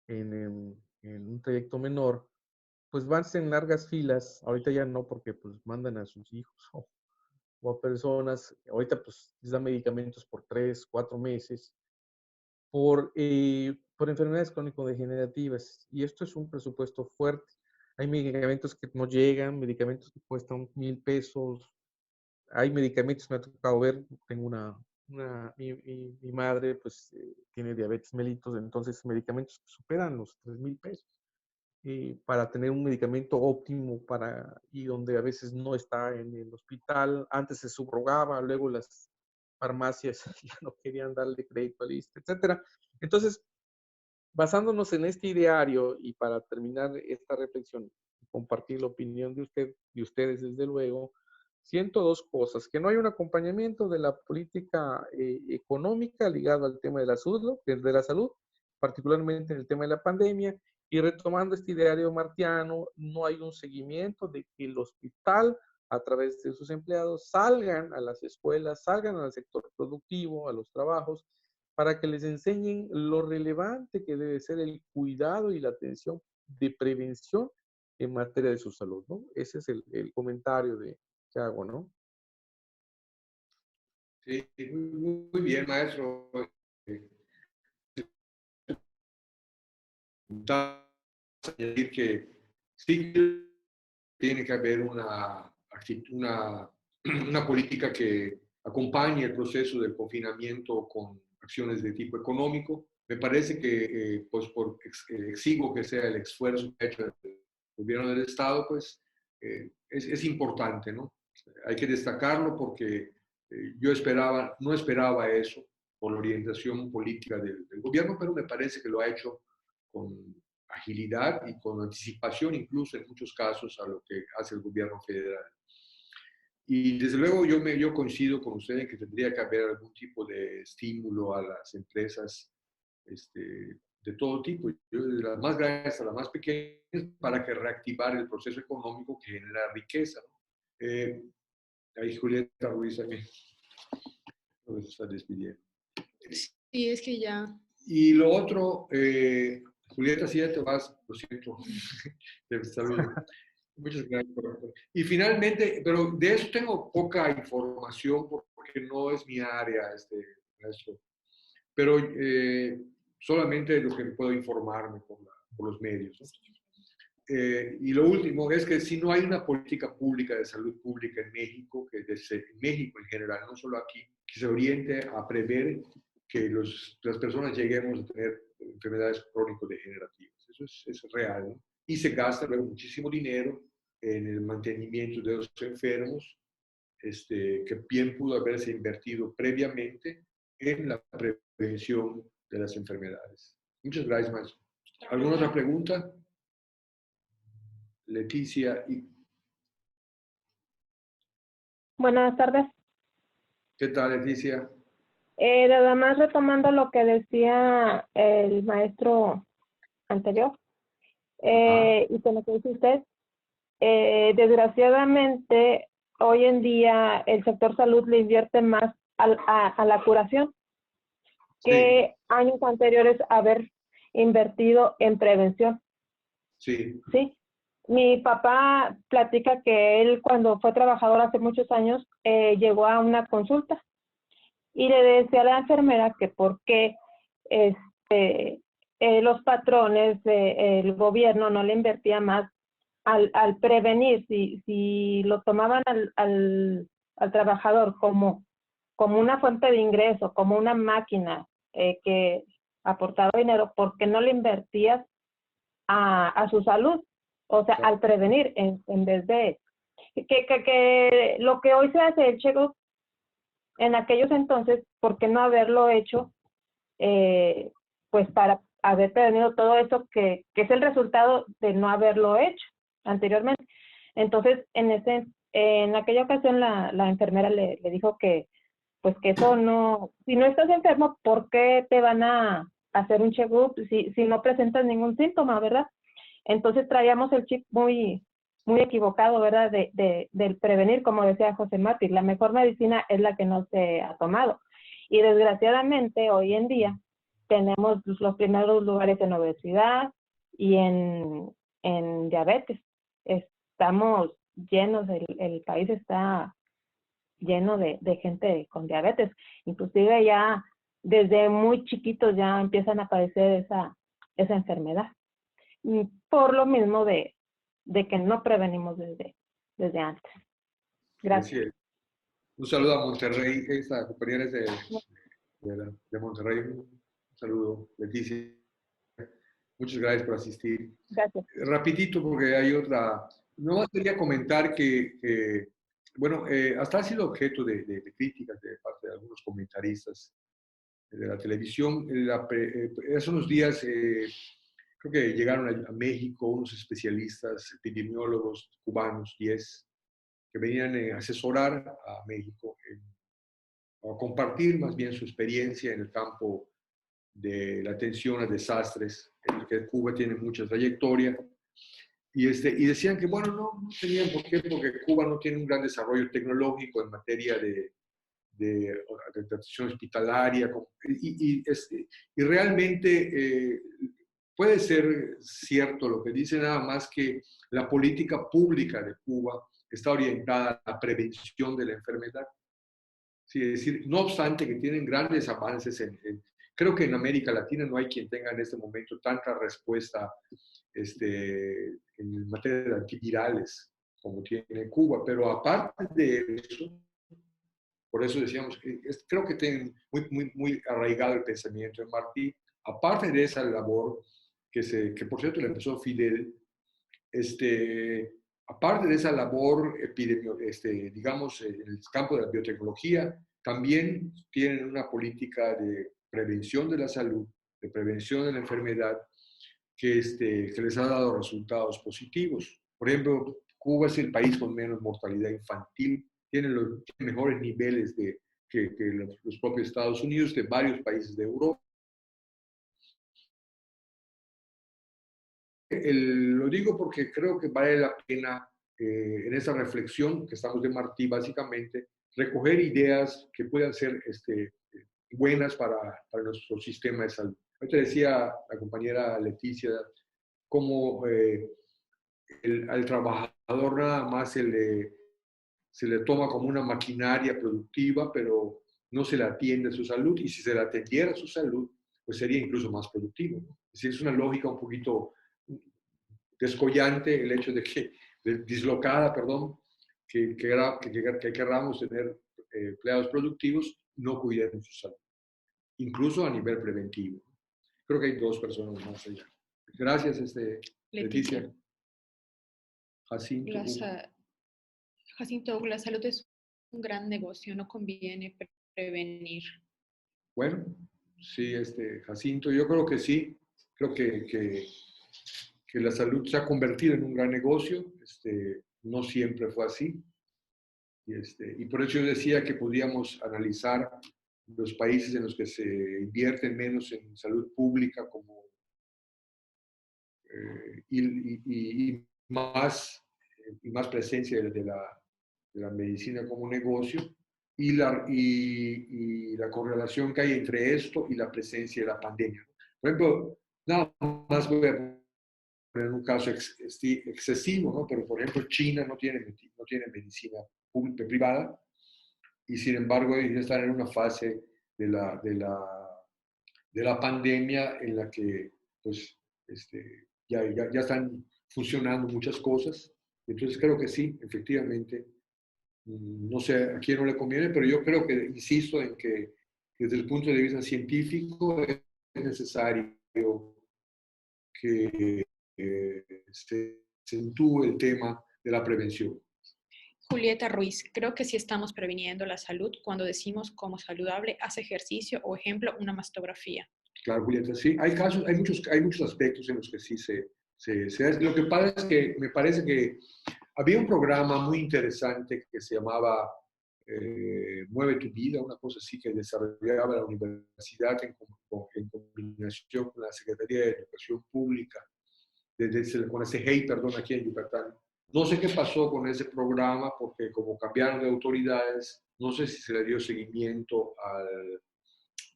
en un trayecto menor, pues van en largas filas, ahorita ya no porque pues mandan a sus hijos o a personas, ahorita pues les dan medicamentos por 3, 4 meses, por enfermedades crónico-degenerativas, y esto es un presupuesto fuerte. Hay medicamentos que no llegan, medicamentos que cuestan 1,000 pesos, hay medicamentos, me ha tocado ver, tengo una Mi madre pues tiene diabetes mellitus, entonces medicamentos que superan los 3,000 pesos. Para tener un medicamento óptimo y donde a veces no está en el hospital, antes se subrogaba, luego las farmacias ya no querían darle crédito al ISSSTE, etcétera. Entonces, basándonos en este ideario y para terminar esta reflexión, compartir la opinión de ustedes desde luego, siento dos cosas: que no hay un acompañamiento de la política económica ligado al tema de la salud, particularmente en el tema de la pandemia, y retomando este ideario martiano, no hay un seguimiento de que el hospital, a través de sus empleados, salgan a las escuelas, salgan al sector productivo, a los trabajos, para que les enseñen lo relevante que debe ser el cuidado y la atención de prevención en materia de su salud, ¿no? Ese es el comentario que hago, ¿no? Sí, muy bien, maestro. Añadir que sí tiene que haber una política que acompañe el proceso del confinamiento con acciones de tipo económico. Me parece que, pues por exiguo que sea el esfuerzo que ha hecho el gobierno del Estado, pues es importante, ¿no? Hay que destacarlo porque yo no esperaba eso por la orientación política del gobierno, pero me parece que lo ha hecho con agilidad y con anticipación, incluso en muchos casos, a lo que hace el gobierno federal. Y desde luego yo coincido con usted en que tendría que haber algún tipo de estímulo a las empresas de todo tipo, desde las más grandes hasta las más pequeñas, para que reactivar el proceso económico que genera riqueza, ¿no? Ahí Julieta Ruiz también se está despidiendo. Sí, es que ya. Y lo otro, Julieta, si ya te vas, lo siento, te saludo. Muchas gracias. Y finalmente, pero de eso tengo poca información porque no es mi área, maestro. Pero solamente lo que puedo informarme por los medios, ¿no? Y lo último es que si no hay una política pública de salud pública en México, en México en general, no solo aquí, que se oriente a prever que las personas lleguemos a tener enfermedades crónico-degenerativas. Eso es real, ¿no? Y se gasta luego muchísimo dinero en el mantenimiento de los enfermos, que bien pudo haberse invertido previamente en la prevención de las enfermedades. Muchas gracias, maestro. ¿Alguna otra pregunta? Leticia. Buenas tardes. ¿Qué tal, Leticia? Nada más retomando lo que decía el maestro anterior y con lo que dice usted, desgraciadamente hoy en día el sector salud le invierte más a la curación que Sí. años anteriores haber invertido en prevención. Sí. Sí. Mi papá platica que él cuando fue trabajador hace muchos años llegó a una consulta y le decía a la enfermera que por qué los patrones, el gobierno no le invertía más al prevenir, si lo tomaban al trabajador como una fuente de ingreso, como una máquina que aportaba dinero, ¿por qué no le invertías a su salud? O sea, al prevenir en vez de que lo que hoy se hace el check-up en aquellos entonces, ¿por qué no haberlo hecho? Pues para haber prevenido todo eso que es el resultado de no haberlo hecho anteriormente. Entonces, en aquella ocasión la enfermera le dijo que pues que eso no, si no estás enfermo, ¿por qué te van a hacer un check-up si no presentas ningún síntoma, verdad? Entonces traíamos el chip muy equivocado, ¿verdad? Del prevenir, como decía José Martí, la mejor medicina es la que no se ha tomado. Y desgraciadamente hoy en día tenemos los primeros lugares en obesidad y en diabetes. Estamos llenos, el país está lleno de gente con diabetes. Inclusive ya desde muy chiquitos ya empiezan a aparecer esa enfermedad. Por lo mismo de que no prevenimos desde antes. Gracias. Un saludo a Monterrey, esta compañera es de Monterrey. Un saludo, Leticia. Muchas gracias por asistir. Gracias. Rapidito, porque hay otra. No más quería comentar bueno, hasta ha sido objeto de críticas de parte de algunos comentaristas de la televisión. Hace unos días creo que llegaron a México unos especialistas, epidemiólogos cubanos, 10, que venían a asesorar a México, a compartir más bien su experiencia en el campo de la atención a desastres, en el que Cuba tiene mucha trayectoria. Y decían que, bueno, no tenían por qué, porque Cuba no tiene un gran desarrollo tecnológico en materia de atención hospitalaria. Y realmente puede ser cierto lo que dice, nada más que la política pública de Cuba está orientada a la prevención de la enfermedad. Sí, es decir, no obstante que tienen grandes avances creo que en América Latina no hay quien tenga en este momento tanta respuesta en materia de antivirales como tiene Cuba, pero aparte de eso, por eso decíamos, creo que tienen muy arraigado el pensamiento de Martí, aparte de esa labor que por cierto le empezó Fidel, aparte de esa labor digamos, en el campo de la biotecnología, también tienen una política de prevención de la salud, de prevención de la enfermedad, que les ha dado resultados positivos. Por ejemplo, Cuba es el país con menos mortalidad infantil, tiene los mejores niveles que los propios Estados Unidos, de varios países de Europa. Lo digo porque creo que vale la pena en esa reflexión que estamos de Martí, básicamente, recoger ideas que puedan ser buenas para nuestro sistema de salud. Ahorita decía la compañera Leticia cómo al trabajador nada más se le toma como una maquinaria productiva, pero no se le atiende a su salud, y si se le atendiera a su salud, pues sería incluso más productivo, ¿no? Es decir, es una lógica un poquito descollante el hecho dislocada, perdón, que queramos tener empleados productivos, no cuiden su salud, incluso a nivel preventivo. Creo que hay dos personas más allá. Gracias, Leticia. Jacinto. Jacinto, la salud es un gran negocio, no conviene prevenir. Bueno, sí, Jacinto, yo creo que sí. Creo que la salud se ha convertido en un gran negocio. No siempre fue así. Y por eso yo decía que podíamos analizar los países en los que se invierten menos en salud pública y más presencia de la medicina como negocio, y la correlación que hay entre esto y la presencia de la pandemia. Por ejemplo, nada más voy a poner un caso excesivo, ¿no? Pero por ejemplo, China no tiene medicina pública, privada, y sin embargo ellos están en una fase de la pandemia en la que pues, ya están funcionando muchas cosas. Entonces creo que sí, efectivamente, no sé a quién no le conviene, pero yo creo que, insisto en que desde el punto de vista científico es necesario que se acentúe el tema de la prevención. Julieta Ruiz, creo que sí estamos previniendo la salud cuando decimos como saludable, hace ejercicio o, ejemplo, una mastografía. Claro, Julieta, sí. Hay casos, hay muchos aspectos en los que sí se hace. Lo que pasa es que me parece que había un programa muy interesante que se llamaba Mueve tu Vida, una cosa así que desarrollaba la universidad en combinación con la Secretaría de Educación Pública, con la CEGEI, perdón, aquí en Yucatán. No sé qué pasó con ese programa porque como cambiaron de autoridades, no sé si se le dio seguimiento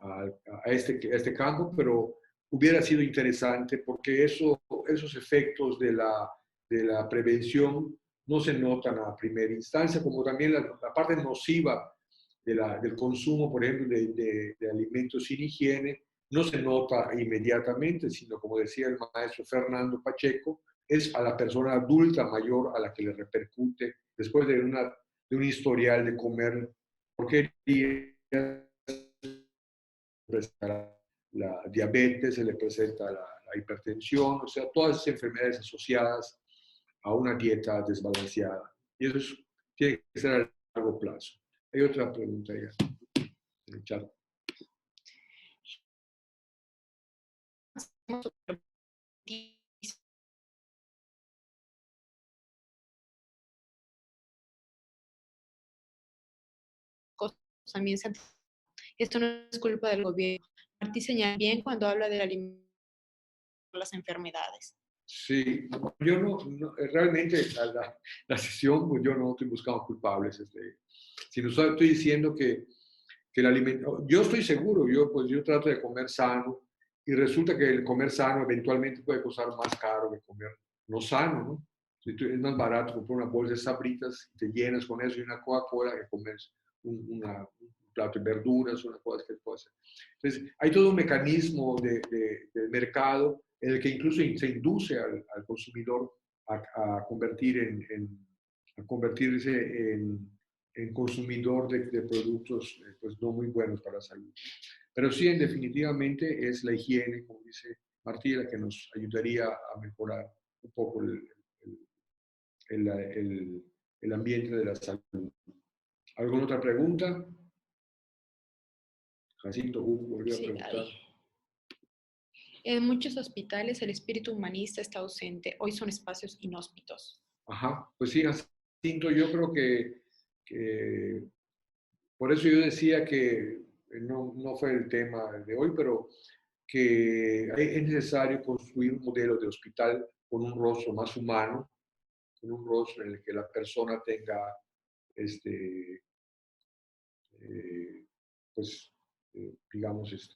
a este campo, pero hubiera sido interesante porque esos efectos de la prevención no se notan a primera instancia, como también la parte nociva del consumo, por ejemplo, de alimentos sin higiene, no se nota inmediatamente, sino como decía el maestro Fernando Pacheco, es a la persona adulta mayor a la que le repercute después de un historial de comer porquerías, la diabetes, se le presenta la hipertensión, o sea, todas esas enfermedades asociadas a una dieta desbalanceada. Y eso tiene que ser a largo plazo. Hay otra pregunta ya en el chat. También esto no es culpa del gobierno. Martí señala bien cuando habla de la alimentación de las enfermedades. Sí, yo realmente la sesión, pues yo no estoy buscando culpables, sino estoy diciendo que el alimento, yo estoy seguro, yo trato de comer sano y resulta que el comer sano eventualmente puede costar más caro que comer no sano, ¿no? Es más barato comprar una bolsa de sabritas, te llenas con eso y una Coca-Cola que comes un plato de verduras, una cosa que puede hacer. Entonces, hay todo un mecanismo del mercado en el que incluso se induce al consumidor a convertirse en consumidor de productos pues no muy buenos para la salud. Pero sí, definitivamente es la higiene, como dice Martí, la que nos ayudaría a mejorar un poco el ambiente de la salud. ¿Alguna otra pregunta? Jacinto volvió a preguntar. En muchos hospitales el espíritu humanista está ausente. Hoy son espacios inhóspitos. Ajá, pues sí, Jacinto, yo creo que por eso yo decía que no fue el tema de hoy, pero que es necesario construir un modelo de hospital con un rostro más humano, con un rostro en el que la persona tenga pues, digamos,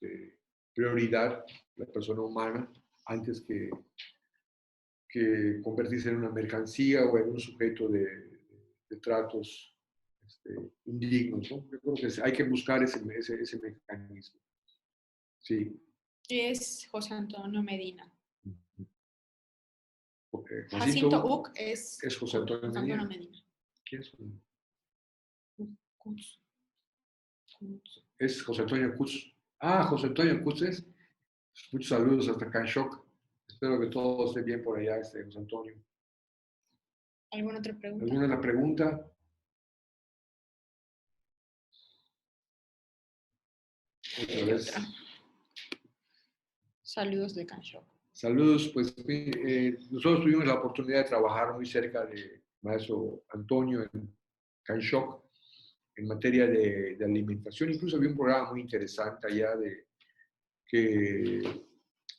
prioridad, la persona humana, antes que convertirse en una mercancía o en un sujeto de tratos indignos, ¿no? Yo creo que hay que buscar ese mecanismo. Sí. Es José Antonio Medina. Jacinto Uc es José Antonio Medina. ¿Quién es? Kutz. Es José Antonio Kutz. Ah, José Antonio Kutz es. Muchos saludos hasta Canchoc. Espero que todo esté bien por allá, José Antonio. ¿Alguna otra pregunta? ¿Alguna otra pregunta? Otra vez. Saludos de Canchoc. Saludos, pues nosotros tuvimos la oportunidad de trabajar muy cerca de maestro Antonio en Canchoc en materia de alimentación. Incluso había un programa muy interesante allá que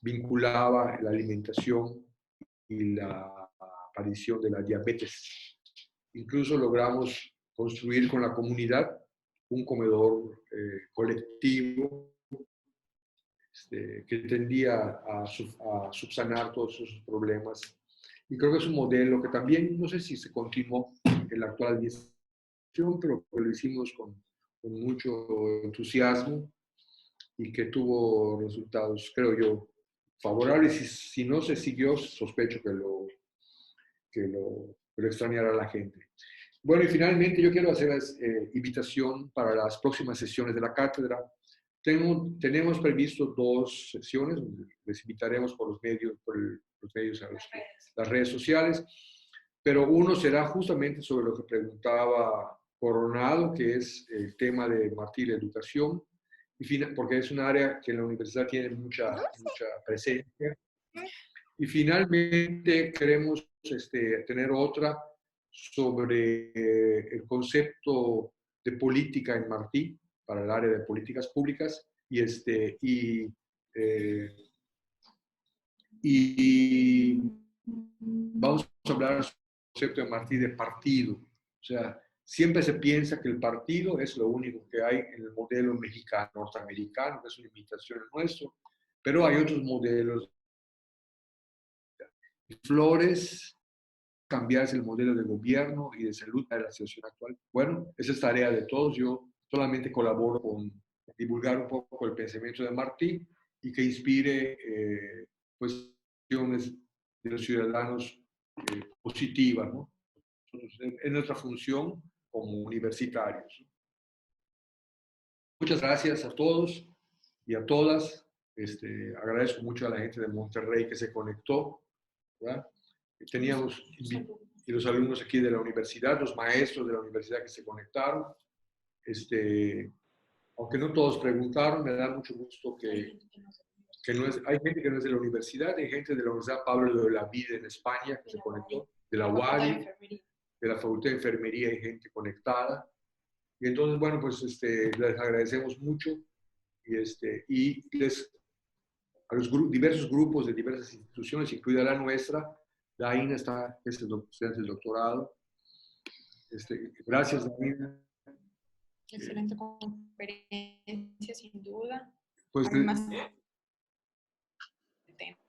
vinculaba la alimentación y la aparición de la diabetes. Incluso logramos construir con la comunidad un comedor colectivo que tendía a subsanar todos esos problemas. Y creo que es un modelo que también, no sé si se continuó en la actual administración, pero lo hicimos con mucho entusiasmo y que tuvo resultados, creo yo, favorables. Y si no se siguió, sospecho que lo extrañará la gente. Bueno, y finalmente yo quiero hacer invitación para las próximas sesiones de la cátedra. Tenemos previsto 2 sesiones, les invitaremos por los medios, las redes sociales, pero uno será justamente sobre lo que preguntaba Coronado, que es el tema de Martí, la educación, porque es un área que en la universidad tiene mucha presencia. Y finalmente queremos tener otra sobre el concepto de política en Martí, para el área de políticas públicas, y vamos a hablar sobre el concepto de Martí de partido. O sea, siempre se piensa que el partido es lo único que hay en el modelo mexicano, norteamericano, que es una imitación al nuestro, pero hay otros modelos. Flores, cambiarse el modelo de gobierno y de salud para la situación actual. Bueno, esa es tarea de todos. Yo solamente colaboro con divulgar un poco el pensamiento de Martí y que inspire cuestiones de los ciudadanos positivas, ¿no? Es nuestra función como universitarios. Muchas gracias a todos y a todas. Agradezco mucho a la gente de Monterrey que se conectó, ¿verdad? Teníamos y los alumnos aquí de la universidad, los maestros de la universidad que se conectaron. Aunque no todos preguntaron, me da mucho gusto que no es, hay gente que no es de la universidad, hay gente de la Universidad Pablo de Olavide en España que se conectó, de la UADY, de la Facultad de Enfermería hay gente conectada. Y entonces, bueno, pues les agradecemos mucho y, a los diversos grupos de diversas instituciones, incluida la nuestra, Daina está, es el estudiante del doctorado. Gracias, Daina. Excelente conferencia, sin duda. Pues,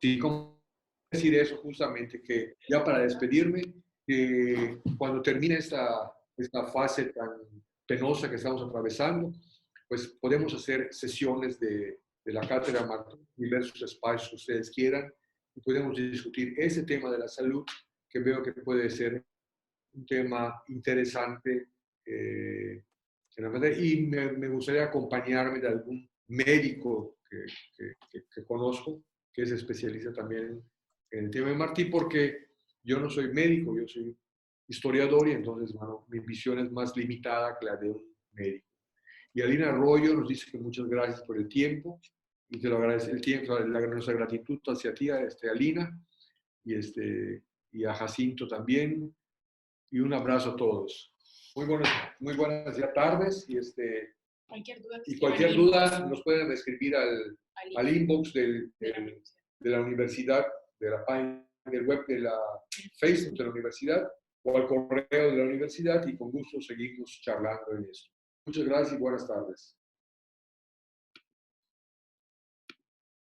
sí, ¿cómo decir eso justamente? Que ya para despedirme, que cuando termine esta fase tan penosa que estamos atravesando, pues podemos hacer sesiones de la cátedra Martín, diversos espacios que ustedes quieran, y podemos discutir ese tema de la salud, que veo que puede ser un tema interesante en la materia, y me gustaría acompañarme de algún médico que conozco, que es especialista también en el tema de Martí, porque yo no soy médico, yo soy historiador y entonces, bueno, mi visión es más limitada que la de un médico. Y Alina Arroyo nos dice que muchas gracias por el tiempo, y te lo agradece el tiempo, nuestra gratitud hacia ti, Alina, y a Jacinto también, y un abrazo a todos. Muy buenas ya tardes, cualquier duda nos pueden escribir al inbox de la universidad, de la página del web de la Facebook de la universidad, o al correo de la universidad, y con gusto seguimos charlando en eso. Muchas gracias y buenas tardes.